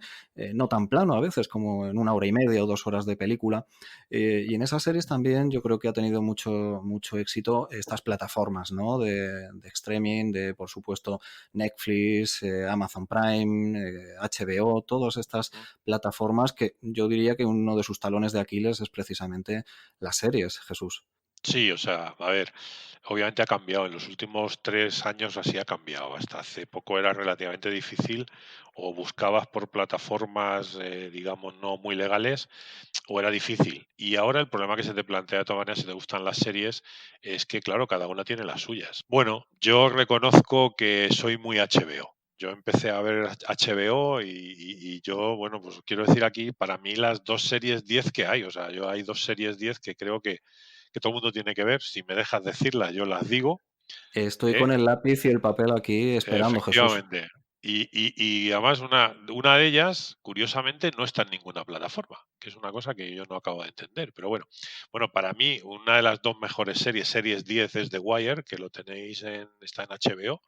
no tan plano a veces como en 1 hora y media o 2 horas de película. Y en esas series también yo creo que ha tenido mucho éxito estas plataformas, ¿no? de streaming, de por supuesto Netflix, Amazon Prime, HBO, todas estas plataformas que yo diría que uno de sus talones de Aquiles es precisamente las series, Jesús. Sí, o sea, a ver, obviamente ha cambiado. En los últimos 3 años así ha cambiado. Hasta hace poco era relativamente difícil o buscabas por plataformas, digamos, no muy legales o era difícil. Y ahora el problema que se te plantea de todas maneras si te gustan las series es que, claro, cada una tiene las suyas. Bueno, yo reconozco que soy muy HBO. Yo empecé a ver HBO y yo, bueno, pues quiero decir aquí, para mí las 2 series 10 que hay, o sea, yo hay 2 series 10 que creo que todo el mundo tiene que ver. Si me dejas decirlas, yo las digo. Estoy con el lápiz y el papel aquí esperando, Jesús. Efectivamente. Y además una de ellas, curiosamente, no está en ninguna plataforma, que es una cosa que yo no acabo de entender. Pero bueno, para mí, una de las 2 mejores series 10 es The Wire, que lo tenéis está en HBO.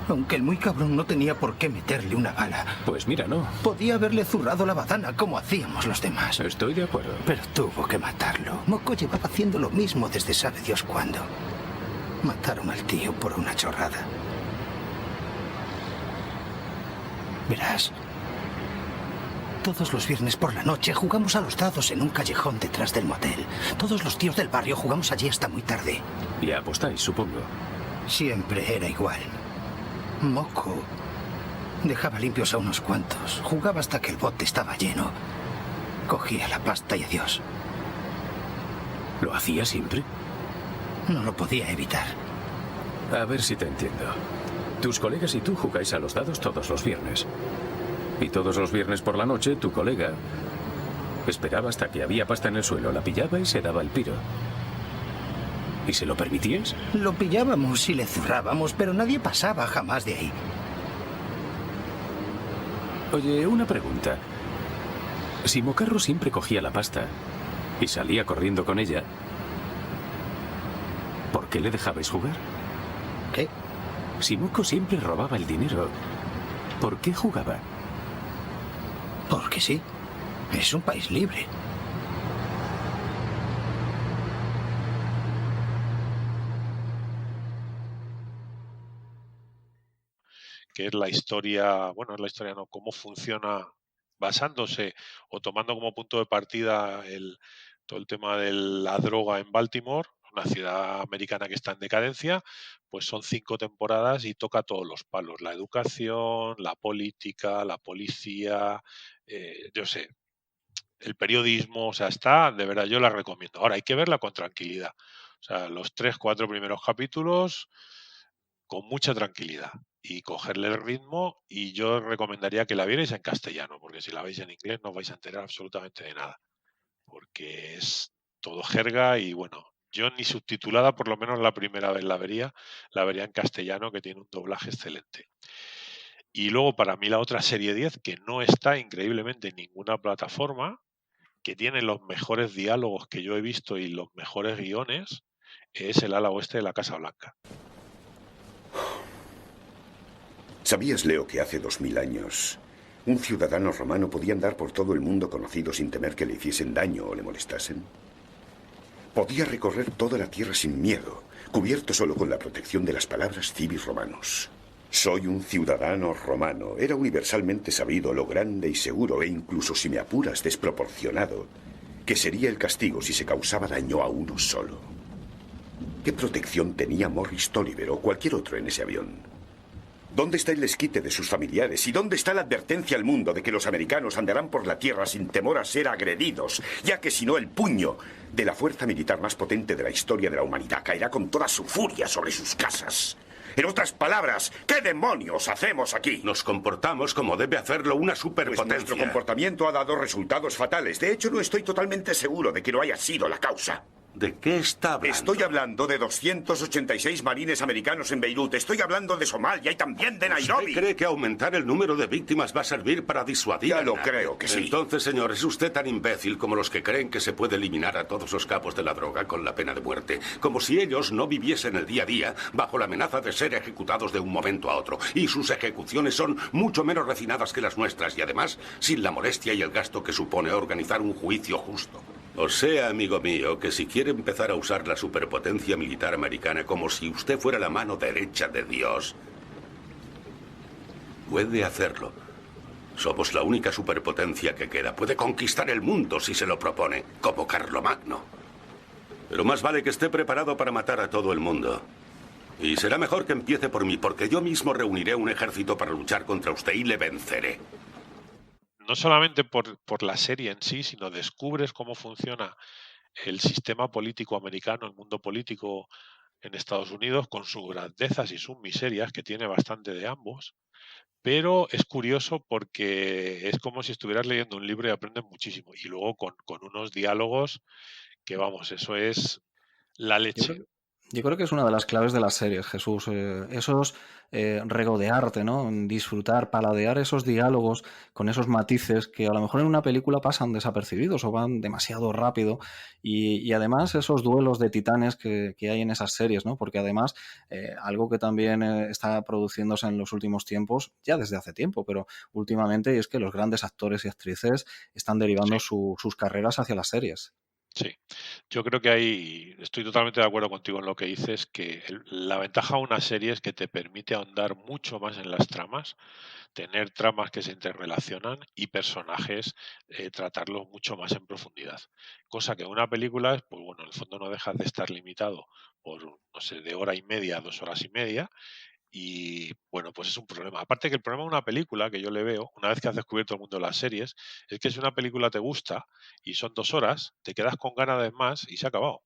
Aunque el muy cabrón no tenía por qué meterle una bala. Pues mira, no. Podía haberle zurrado la badana como hacíamos los demás. Estoy de acuerdo. Pero tuvo que matarlo. Moko llevaba haciendo lo mismo desde sabe Dios cuándo. Mataron al tío por una chorrada. Verás, todos los viernes por la noche jugamos a los dados en un callejón detrás del motel. Todos los tíos del barrio jugamos allí hasta muy tarde. Y apostáis, supongo. Siempre era igual. Moco dejaba limpios a unos cuantos. Jugaba hasta que el bote estaba lleno. Cogía la pasta y adiós. ¿Lo hacía siempre? No lo podía evitar. A ver si te entiendo. Tus colegas y tú jugáis a los dados todos los viernes. Y todos los viernes por la noche, tu colega esperaba hasta que había pasta en el suelo, la pillaba y se daba el piro. ¿Y se lo permitíais? Lo pillábamos y le zurrábamos, pero nadie pasaba jamás de ahí. Oye, una pregunta. Si Mocarro siempre cogía la pasta y salía corriendo con ella, ¿por qué le dejabais jugar? ¿Qué? Si Moco siempre robaba el dinero, ¿por qué jugaba? Porque sí. Es un país libre. Que es la historia, bueno, es la historia, no, cómo funciona basándose o tomando como punto de partida todo el tema de la droga en Baltimore, una ciudad americana que está en decadencia, pues son 5 temporadas y toca todos los palos, la educación, la política, la policía, yo sé, el periodismo, o sea, está, de verdad, yo la recomiendo. Ahora, hay que verla con tranquilidad. O sea, los 3, 4 primeros capítulos con mucha tranquilidad y cogerle el ritmo, y yo recomendaría que la vierais en castellano, porque si la veis en inglés no os vais a enterar absolutamente de nada, porque es todo jerga y bueno, yo ni subtitulada, por lo menos la primera vez la vería en castellano, que tiene un doblaje excelente. Y luego para mí la otra serie 10, que no está increíblemente en ninguna plataforma, que tiene los mejores diálogos que yo he visto y los mejores guiones, es El ala oeste de la Casa Blanca. ¿Sabías, Leo, que hace 2000 años un ciudadano romano podía andar por todo el mundo conocido sin temer que le hiciesen daño o le molestasen? Podía recorrer toda la tierra sin miedo, cubierto solo con la protección de las palabras civis romanos. Soy un ciudadano romano. Era universalmente sabido lo grande y seguro, e incluso, si me apuras, desproporcionado, que sería el castigo si se causaba daño a uno solo. ¿Qué protección tenía Morris Tolliver o cualquier otro en ese avión? ¿Dónde está el desquite de sus familiares? ¿Y dónde está la advertencia al mundo de que los americanos andarán por la tierra sin temor a ser agredidos? Ya que si no, el puño de la fuerza militar más potente de la historia de la humanidad caerá con toda su furia sobre sus casas. En otras palabras, ¿qué demonios hacemos aquí? Nos comportamos como debe hacerlo una Pues superpotencia. nuestro comportamiento ha dado resultados fatales. De hecho, no estoy totalmente seguro de que no haya sido la causa. ¿De qué está hablando? Estoy hablando de 286 marines americanos en Beirut. Estoy hablando de Somalia y también de Nairobi. ¿Usted cree que aumentar el número de víctimas va a servir para disuadir? Ya lo creo que sí. Entonces, señor, ¿es usted tan imbécil como los que creen que se puede eliminar a todos los capos de la droga con la pena de muerte? Como si ellos no viviesen el día a día bajo la amenaza de ser ejecutados de un momento a otro. Y sus ejecuciones son mucho menos refinadas que las nuestras y además sin la molestia y el gasto que supone organizar un juicio justo. O sea, amigo mío, que si quiere empezar a usar la superpotencia militar americana como si usted fuera la mano derecha de Dios, puede hacerlo. Somos la única superpotencia que queda. Puede conquistar el mundo si se lo propone, como Carlomagno. Pero más vale que esté preparado para matar a todo el mundo. Y será mejor que empiece por mí, porque yo mismo reuniré un ejército para luchar contra usted y le venceré. No solamente por la serie en sí, sino descubres cómo funciona el sistema político americano, el mundo político en Estados Unidos, con sus grandezas y sus miserias, que tiene bastante de ambos. Pero es curioso porque es como si estuvieras leyendo un libro y aprendes muchísimo. Y luego con unos diálogos que, vamos, eso es la leche. Yo creo que es una de las claves de las series, Jesús. Esos regodearte, ¿no? Disfrutar, paladear esos diálogos con esos matices que a lo mejor en una película pasan desapercibidos o van demasiado rápido. Y además esos duelos de titanes que hay en esas series, ¿no? Porque además algo que también está produciéndose en los últimos tiempos, ya desde hace tiempo, pero últimamente, es que los grandes actores y actrices están derivando sus carreras hacia las series. Sí, yo creo que estoy totalmente de acuerdo contigo en lo que dices, que la ventaja de una serie es que te permite ahondar mucho más en las tramas, tener tramas que se interrelacionan y personajes, tratarlos mucho más en profundidad. Cosa que una película, pues bueno, en el fondo no dejas de estar limitado por, no sé, de hora y media a 2 horas y media, y bueno, pues es un problema. Aparte que el problema de una película que yo le veo, una vez que has descubierto el mundo de las series, es que si una película te gusta y son 2 horas, te quedas con ganas de más y se ha acabado.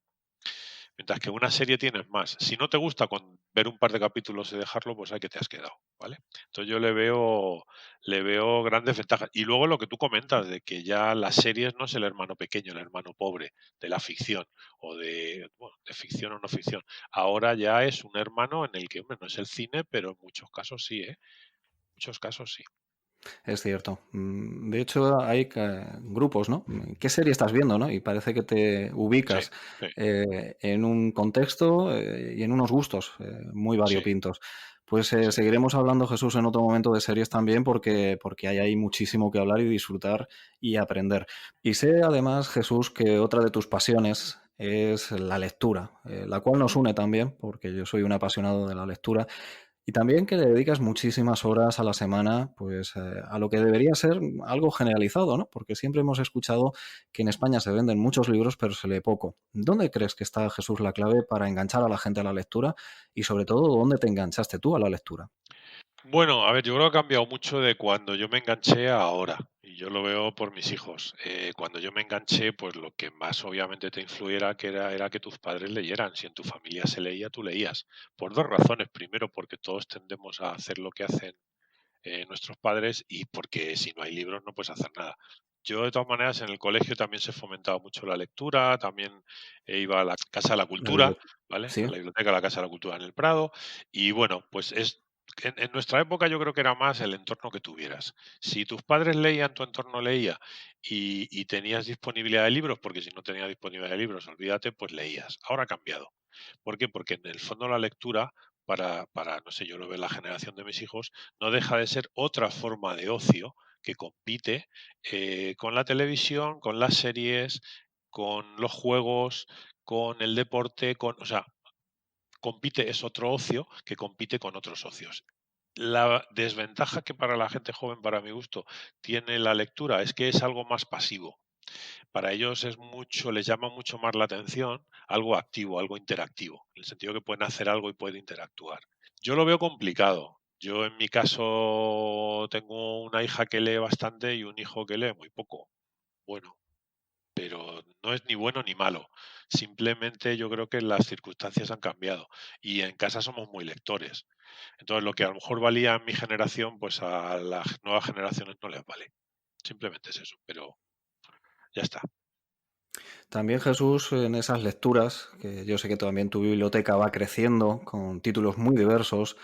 Mientras que una serie tienes más. Si no te gusta con ver un par de capítulos y dejarlo, pues ahí que te has quedado, ¿vale? Entonces yo le veo grandes ventajas. Y luego lo que tú comentas de que ya las series no es el hermano pequeño, el hermano pobre de la ficción o bueno, de ficción o no ficción. Ahora ya es un hermano en el que, hombre, no es el cine, pero en muchos casos sí, ¿eh? En muchos casos sí. Es cierto. De hecho, hay grupos, ¿no? ¿Qué serie estás viendo, no? Y parece que te Sí, ubicas sí, en un contexto y en unos gustos muy sí, variopintos. Pues sí. seguiremos hablando, Jesús, en otro momento de series también, porque hay ahí muchísimo que hablar y disfrutar y aprender. Y sé, además, Jesús, que otra de tus pasiones es la lectura, la cual nos une también, porque yo soy un apasionado de la lectura. Y también que le dedicas muchísimas horas a la semana, pues, a lo que debería ser algo generalizado, ¿no? Porque siempre hemos escuchado que en España se venden muchos libros, pero se lee poco. ¿Dónde crees que está, Jesús, la clave para enganchar a la gente a la lectura? Y sobre todo, ¿dónde te enganchaste tú a la lectura? Bueno, a ver, yo creo que ha cambiado mucho de cuando yo me enganché a ahora, y yo lo veo por mis hijos. Cuando yo me enganché, pues lo que más obviamente te influyera era que tus padres leyeran. Si en tu familia se leía, tú leías. Por dos razones. Primero, porque todos tendemos a hacer lo que hacen nuestros padres, y porque si no hay libros no puedes hacer nada. Yo, de todas maneras, en el colegio también se fomentaba mucho la lectura, también iba a la Casa de la La Cultura, biblioteca. ¿vale? Sí, A la biblioteca, a la Casa de la Cultura en el Prado, y bueno, pues en nuestra época yo creo que era más el entorno que tuvieras. Si tus padres leían, tu entorno leía y tenías disponibilidad de libros, porque si no tenías disponibilidad de libros, olvídate, pues leías. Ahora ha cambiado. ¿Por qué? Porque en el fondo la lectura, no sé, yo lo veo en la generación de mis hijos, no deja de ser otra forma de ocio que compite con la televisión, con las series, con los juegos, con el deporte, o sea, compite, es otro ocio que compite con otros ocios. La desventaja que para la gente joven, para mi gusto, tiene la lectura es que es algo más pasivo. Para ellos les llama mucho más la atención algo activo, algo interactivo, en el sentido que pueden hacer algo y pueden interactuar. Yo lo veo complicado. Yo en mi caso tengo una hija que lee bastante y un hijo que lee muy poco. Bueno, pero no es ni bueno ni malo. Simplemente yo creo que las circunstancias han cambiado y en casa somos muy lectores. Entonces lo que a lo mejor valía en mi generación, pues a las nuevas generaciones no les vale. Simplemente es eso, pero ya está. también, Jesús, en esas lecturas, que yo sé que también tu biblioteca va creciendo con títulos muy diversos,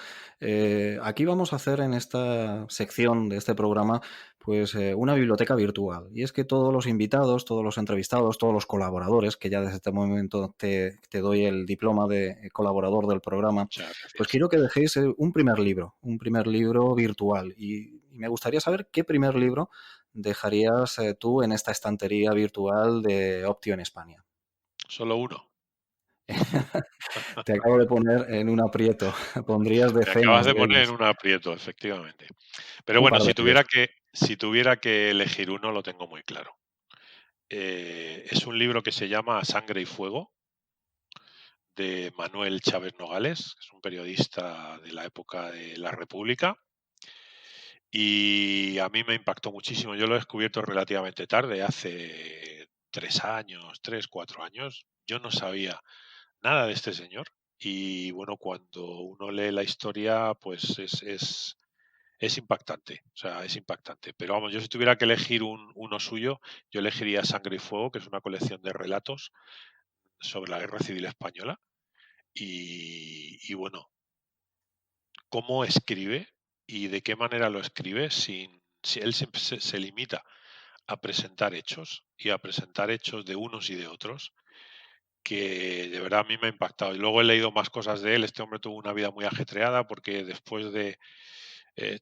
aquí vamos a hacer en esta sección de este programa pues una biblioteca virtual. Y es que todos los invitados, todos los entrevistados, todos los colaboradores, que ya desde este momento te doy el diploma de colaborador del programa, Muchas pues gracias. quiero que dejéis un primer libro virtual. Y me gustaría saber qué primer libro dejarías tú en esta estantería virtual de Optio en España? Solo uno. Te acabo de poner en un aprieto. Pondrías Me acabas decenas de de poner en ellos. un aprieto, efectivamente. Pero Un bueno, par de si ellos. tuviera que elegir uno, lo tengo muy claro. Es un libro que se llama A Sangre y Fuego, de Manuel Chávez Nogales, que es un periodista de la época de la República, y a mí me impactó muchísimo. Yo lo he descubierto relativamente tarde, hace 3 años, 3, 4 años. Yo no sabía nada de este señor. Y bueno, cuando uno lee la historia, pues es impactante. O sea, es impactante. Pero vamos, yo si tuviera que elegir uno suyo, yo elegiría Sangre y Fuego, que es una colección de relatos sobre la Guerra Civil Española. Y bueno, cómo escribe y de qué manera lo escribe, si él se limita a presentar hechos y a presentar hechos de unos y de otros, que de verdad a mí me ha impactado. Y luego he leído más cosas de él. Este hombre tuvo una vida muy ajetreada porque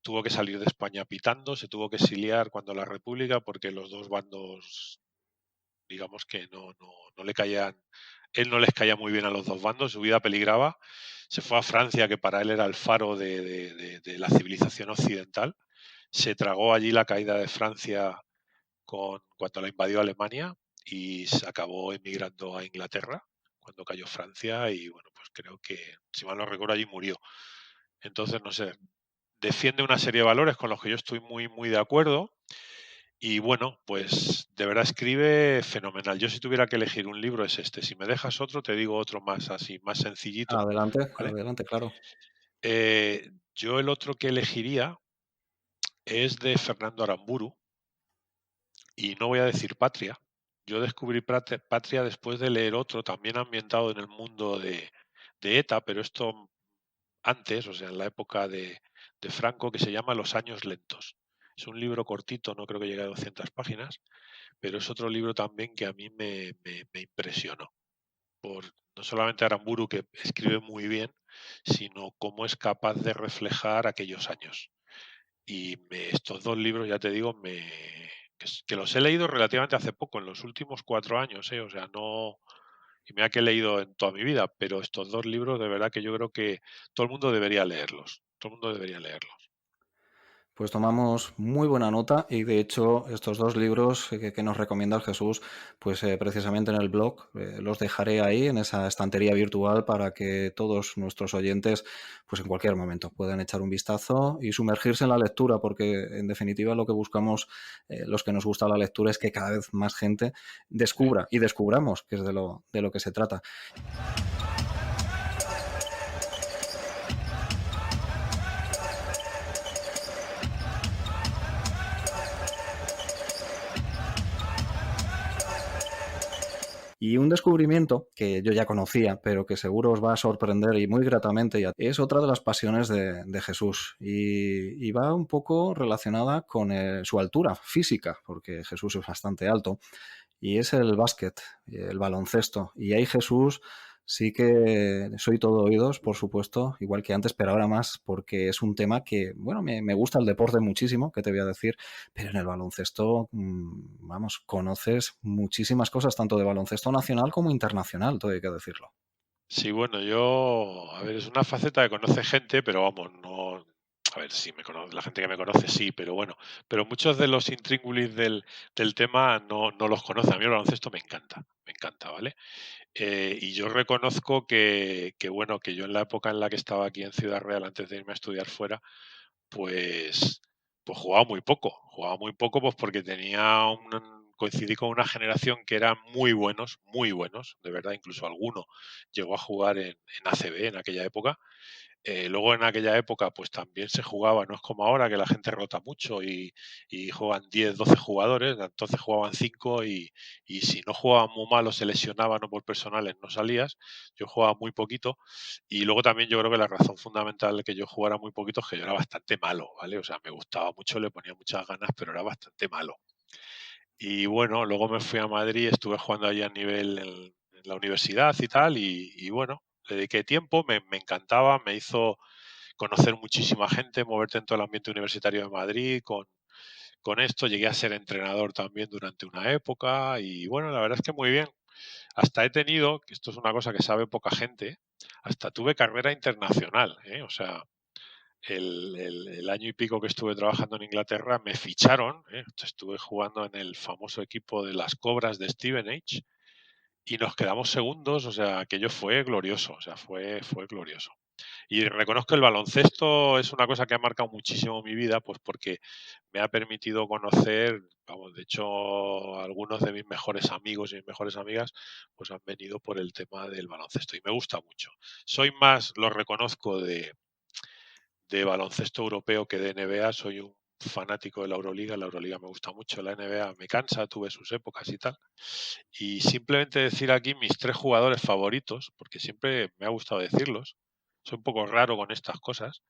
tuvo que salir de España pitando, se tuvo que exiliar cuando la República porque los dos bandos digamos que no le caían, él no les caía muy bien a los dos bandos, su vida peligraba. Se fue a Francia, que para él era el faro de la civilización occidental. Se tragó allí la caída de Francia cuando la invadió Alemania y se acabó emigrando a Inglaterra cuando cayó Francia y bueno, pues creo que, si mal no recuerdo, allí murió. Entonces, no sé, defiende una serie de valores con los que yo estoy muy, muy de acuerdo. Y bueno, pues de verdad escribe fenomenal. Yo si tuviera que elegir un libro es este. Si me dejas otro, te digo otro más así, más sencillito, Adelante, ¿vale? adelante, claro. Yo el otro que elegiría es de Fernando Aramburu y no voy a decir Patria. Yo descubrí Patria después de leer otro, también ambientado en el mundo de ETA, pero esto antes, o sea, en la época de Franco, que se llama Los años lentos. Es un libro cortito, no creo que llegue a 200 páginas, pero es otro libro también que a mí me impresionó. Por no solamente Aramburu, que escribe muy bien, sino cómo es capaz de reflejar aquellos años. Y estos dos libros, ya te digo, que los he leído relativamente hace poco, en los últimos 4 años, o sea, no. Y mira que he leído en toda mi vida, pero estos dos libros de verdad que yo creo que todo el mundo debería leerlos. Todo el mundo debería leerlos. Pues tomamos muy buena nota y de hecho estos dos libros que nos recomienda el Jesús, pues precisamente en el blog los dejaré ahí en esa estantería virtual para que todos nuestros oyentes pues en cualquier momento puedan echar un vistazo y sumergirse en la lectura, porque en definitiva lo que buscamos los que nos gusta la lectura es que cada vez más gente descubra y descubramos que es de lo que se trata. Y un descubrimiento que yo ya conocía, pero que seguro os va a sorprender y muy gratamente, es otra de las pasiones de Jesús. Y va un poco relacionada con su altura física, porque Jesús es bastante alto, y es el básquet, el baloncesto. Y ahí Jesús sí que soy todo oídos, por supuesto, igual que antes, pero ahora más, porque es un tema que, bueno, me gusta el deporte muchísimo, que te voy a decir, pero en el baloncesto, vamos, conoces muchísimas cosas, tanto de baloncesto nacional como internacional, todo hay que decirlo. Sí, bueno, a ver, es una faceta que conoce gente, pero vamos, no. A ver, sí, la gente que me conoce sí, pero bueno, pero muchos de los intríngulis del tema no los conoce. A mí el baloncesto me encanta, ¿vale? Y yo reconozco bueno, que yo en la época en la que estaba aquí en Ciudad Real, antes de irme a estudiar fuera, pues, pues jugaba muy poco, pues porque coincidí con una generación que eran muy buenos, de verdad, incluso alguno llegó a jugar en ACB en aquella época. Luego en aquella época pues también se jugaba, no es como ahora que la gente rota mucho y juegan 10 12 jugadores, entonces jugaban 5 y si no jugaban muy mal o se lesionaban o por personales no salías. Yo jugaba muy poquito y luego también yo creo que la razón fundamental de que yo jugara muy poquito es que yo era bastante malo, ¿vale? O sea, me gustaba mucho, le ponía muchas ganas, pero era bastante malo. Y bueno, luego me fui a Madrid, estuve jugando allí a nivel en la universidad y tal, y bueno, le dediqué tiempo, me encantaba, me hizo conocer muchísima gente, moverte en todo el ambiente universitario de Madrid con esto. Llegué a ser entrenador también durante una época y bueno, la verdad es que muy bien. Hasta he tenido, que esto es una cosa que sabe poca gente, hasta tuve carrera internacional, ¿eh? O sea, el año y pico que estuve trabajando en Inglaterra me ficharon, ¿eh? Estuve jugando en el famoso equipo de las Cobras de Stevenage y nos quedamos segundos, o sea, aquello fue glorioso, o sea, fue glorioso. Y reconozco que el baloncesto es una cosa que ha marcado muchísimo mi vida, pues porque me ha permitido conocer, vamos, de hecho, algunos de mis mejores amigos y mis mejores amigas, pues han venido por el tema del baloncesto y me gusta mucho. Soy más, lo reconozco, de baloncesto europeo que de NBA, soy un fanático de la Euroliga me gusta mucho, la NBA me cansa, tuve sus épocas y tal. Y simplemente decir aquí mis 3 jugadores favoritos, porque siempre me ha gustado decirlos, soy un poco raro con estas cosas.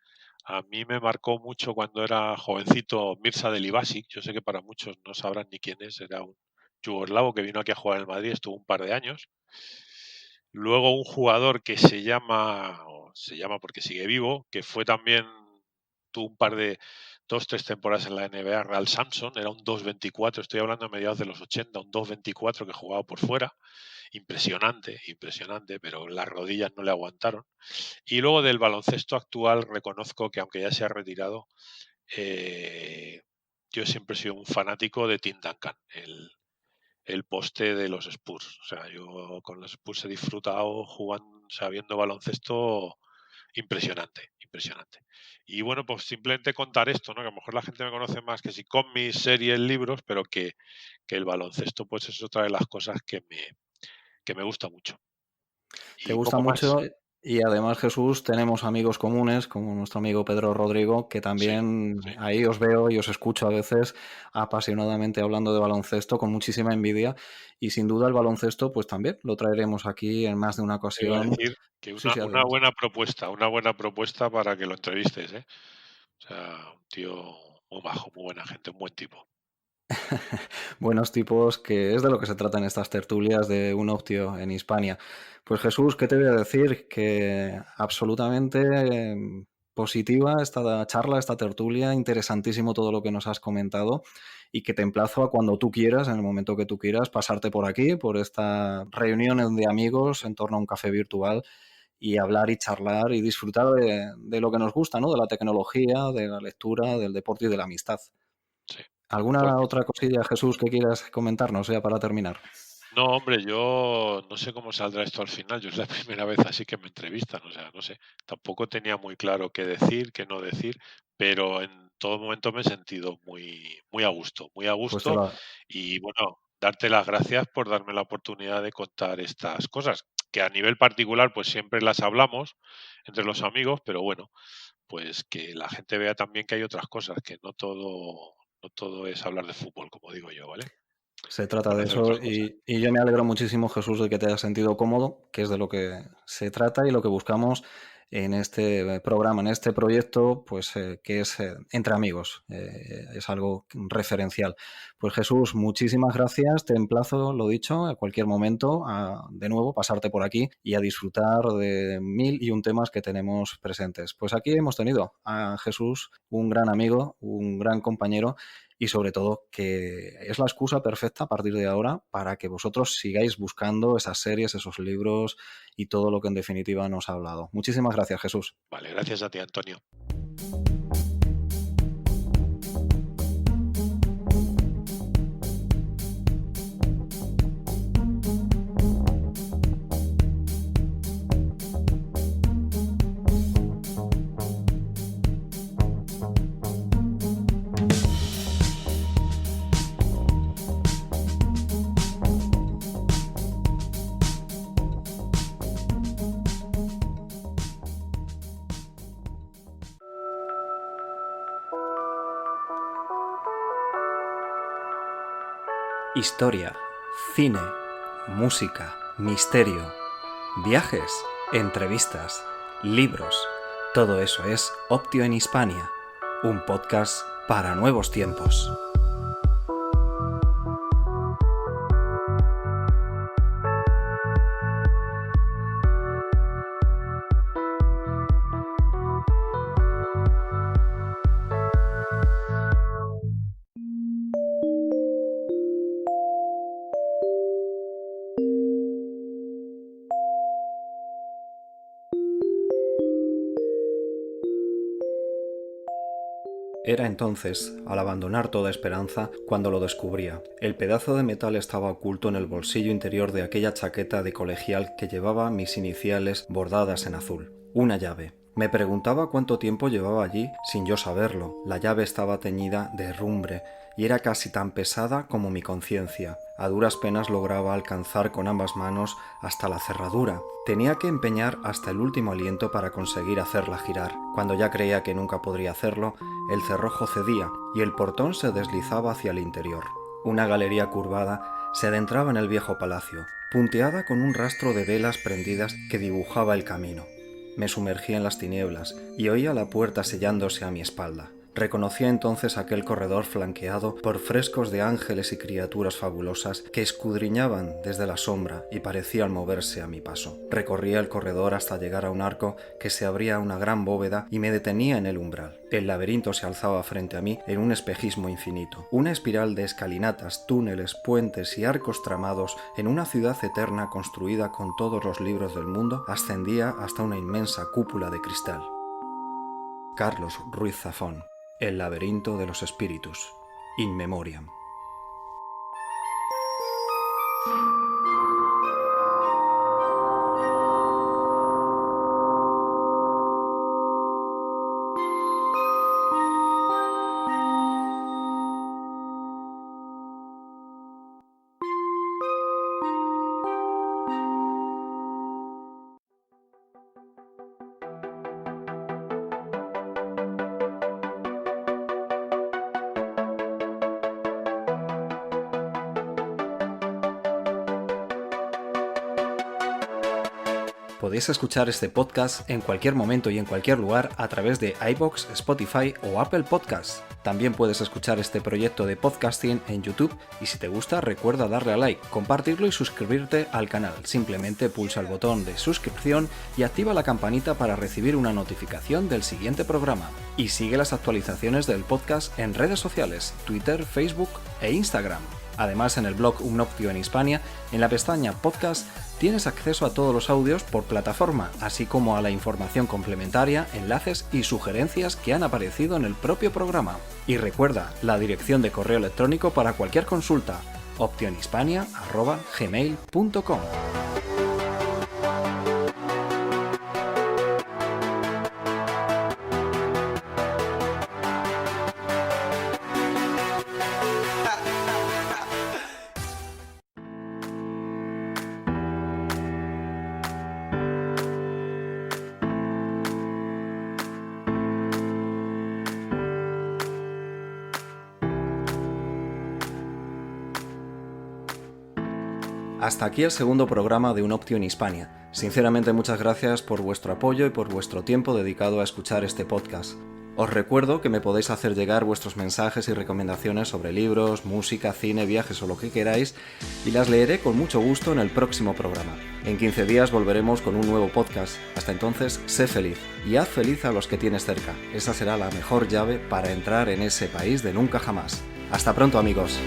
A mí me marcó mucho cuando era jovencito Mirza Delibasic, yo sé que para muchos no sabrán ni quién es, era un yugoslavo que vino aquí a jugar en el Madrid, estuvo un par de años. Luego un jugador que se llama porque sigue vivo, que fue también, tuvo 2-3 temporadas en la NBA, Real Samson, era un 2.24, estoy hablando de mediados de los 80, un 2.24 que jugaba por fuera. Impresionante, pero las rodillas no le aguantaron. Y luego del baloncesto actual reconozco que aunque ya se ha retirado, yo siempre he sido un fanático de Tim Duncan, el poste de los Spurs. O sea, yo con los Spurs he disfrutado jugando, viendo baloncesto impresionante. Y bueno, pues simplemente contar esto, ¿no? Que a lo mejor la gente me conoce más que si cómics, series, libros, pero que el baloncesto pues es otra de las cosas que me gusta mucho. Te Y gusta poco más. mucho y además, Jesús, tenemos amigos comunes, como nuestro amigo Pedro Rodrigo, que también ahí os veo y os escucho a veces apasionadamente hablando de baloncesto con muchísima envidia, y sin duda el baloncesto pues también lo traeremos aquí en más de una Te iba a ocasión. decir que Sí, una adelante. buena propuesta para que lo entrevistes, ¿eh? O sea, un tío muy majo, muy buena gente, un buen tipo. Buenos tipos, que es de lo que se trata en estas tertulias de un optio en Hispania. Pues Jesús, ¿qué te voy a decir? Que absolutamente positiva esta charla, esta tertulia, interesantísimo todo lo que nos has comentado, y que te emplazo a cuando tú quieras, en el momento que tú quieras, pasarte por aquí, por esta reunión de amigos en torno a un café virtual, y hablar y charlar y disfrutar de lo que nos gusta, ¿no? De la tecnología, de la lectura, del deporte y de la amistad. Sí. ¿Alguna otra cosilla, Jesús, que quieras comentarnos ya para terminar? No, hombre, yo no sé cómo saldrá esto al final. Yo es la primera vez así que me entrevistan, o sea, no sé. Tampoco tenía muy claro qué decir, qué no decir, pero en todo momento me he sentido muy a gusto, Pues te lo, y bueno, darte las gracias por darme la oportunidad de contar estas cosas, que a nivel particular pues siempre las hablamos entre los amigos, pero bueno, pues que la gente vea también que hay otras cosas, que no todo es hablar de fútbol, como digo yo, ¿vale? Se trata de Conocer eso, otras cosas. y yo me alegro muchísimo, Jesús, de que te hayas sentido cómodo, que es de lo que se trata y lo que buscamos en este programa, en este proyecto, pues que es entre amigos, es algo referencial. Pues Jesús, muchísimas gracias, te emplazo, lo dicho, a cualquier momento a de nuevo pasarte por aquí y a disfrutar de 1001 temas que tenemos presentes. Pues aquí hemos tenido a Jesús, un gran amigo, un gran compañero, y sobre todo que es la excusa perfecta a partir de ahora para que vosotros sigáis buscando esas series, esos libros y todo lo que en definitiva nos ha hablado. Muchísimas gracias, Jesús. Vale, gracias a ti, Antonio. Historia, cine, música, misterio, viajes, entrevistas, libros. Todo eso es Optio en Hispania, un podcast para nuevos tiempos. Era entonces, al abandonar toda esperanza, cuando lo descubría. El pedazo de metal estaba oculto en el bolsillo interior de aquella chaqueta de colegial que llevaba mis iniciales bordadas en azul. Una llave. Me preguntaba cuánto tiempo llevaba allí sin yo saberlo. La llave estaba teñida de herrumbre y era casi tan pesada como mi conciencia. A duras penas lograba alcanzar con ambas manos hasta la cerradura. Tenía que empeñar hasta el último aliento para conseguir hacerla girar. Cuando ya creía que nunca podría hacerlo, el cerrojo cedía y el portón se deslizaba hacia el interior. Una galería curvada se adentraba en el viejo palacio, punteada con un rastro de velas prendidas que dibujaba el camino. Me sumergí en las tinieblas y oía la puerta sellándose a mi espalda. Reconocí entonces aquel corredor flanqueado por frescos de ángeles y criaturas fabulosas que escudriñaban desde la sombra y parecían moverse a mi paso. Recorría el corredor hasta llegar a un arco que se abría a una gran bóveda y me detenía en el umbral. El laberinto se alzaba frente a mí en un espejismo infinito. Una espiral de escalinatas, túneles, puentes y arcos tramados en una ciudad eterna construida con todos los libros del mundo ascendía hasta una inmensa cúpula de cristal. Carlos Ruiz Zafón, El laberinto de los espíritus, In Memoriam. Podéis escuchar este podcast en cualquier momento y en cualquier lugar a través de iVoox, Spotify o Apple Podcasts. También puedes escuchar este proyecto de podcasting en YouTube y si te gusta recuerda darle a like, compartirlo y suscribirte al canal. Simplemente pulsa el botón de suscripción y activa la campanita para recibir una notificación del siguiente programa. Y sigue las actualizaciones del podcast en redes sociales, Twitter, Facebook e Instagram. Además, en el blog Un Optio en Hispania, en la pestaña Podcast, tienes acceso a todos los audios por plataforma, así como a la información complementaria, enlaces y sugerencias que han aparecido en el propio programa. Y recuerda, la dirección de correo electrónico para cualquier consulta, optionhispania@gmail.com. Hasta aquí el segundo programa de Un Optio en Hispania. Sinceramente, muchas gracias por vuestro apoyo y por vuestro tiempo dedicado a escuchar este podcast. Os recuerdo que me podéis hacer llegar vuestros mensajes y recomendaciones sobre libros, música, cine, viajes o lo que queráis y las leeré con mucho gusto en el próximo programa. En 15 días volveremos con un nuevo podcast. Hasta entonces, sé feliz y haz feliz a los que tienes cerca. Esa será la mejor llave para entrar en ese país de nunca jamás. Hasta pronto, amigos.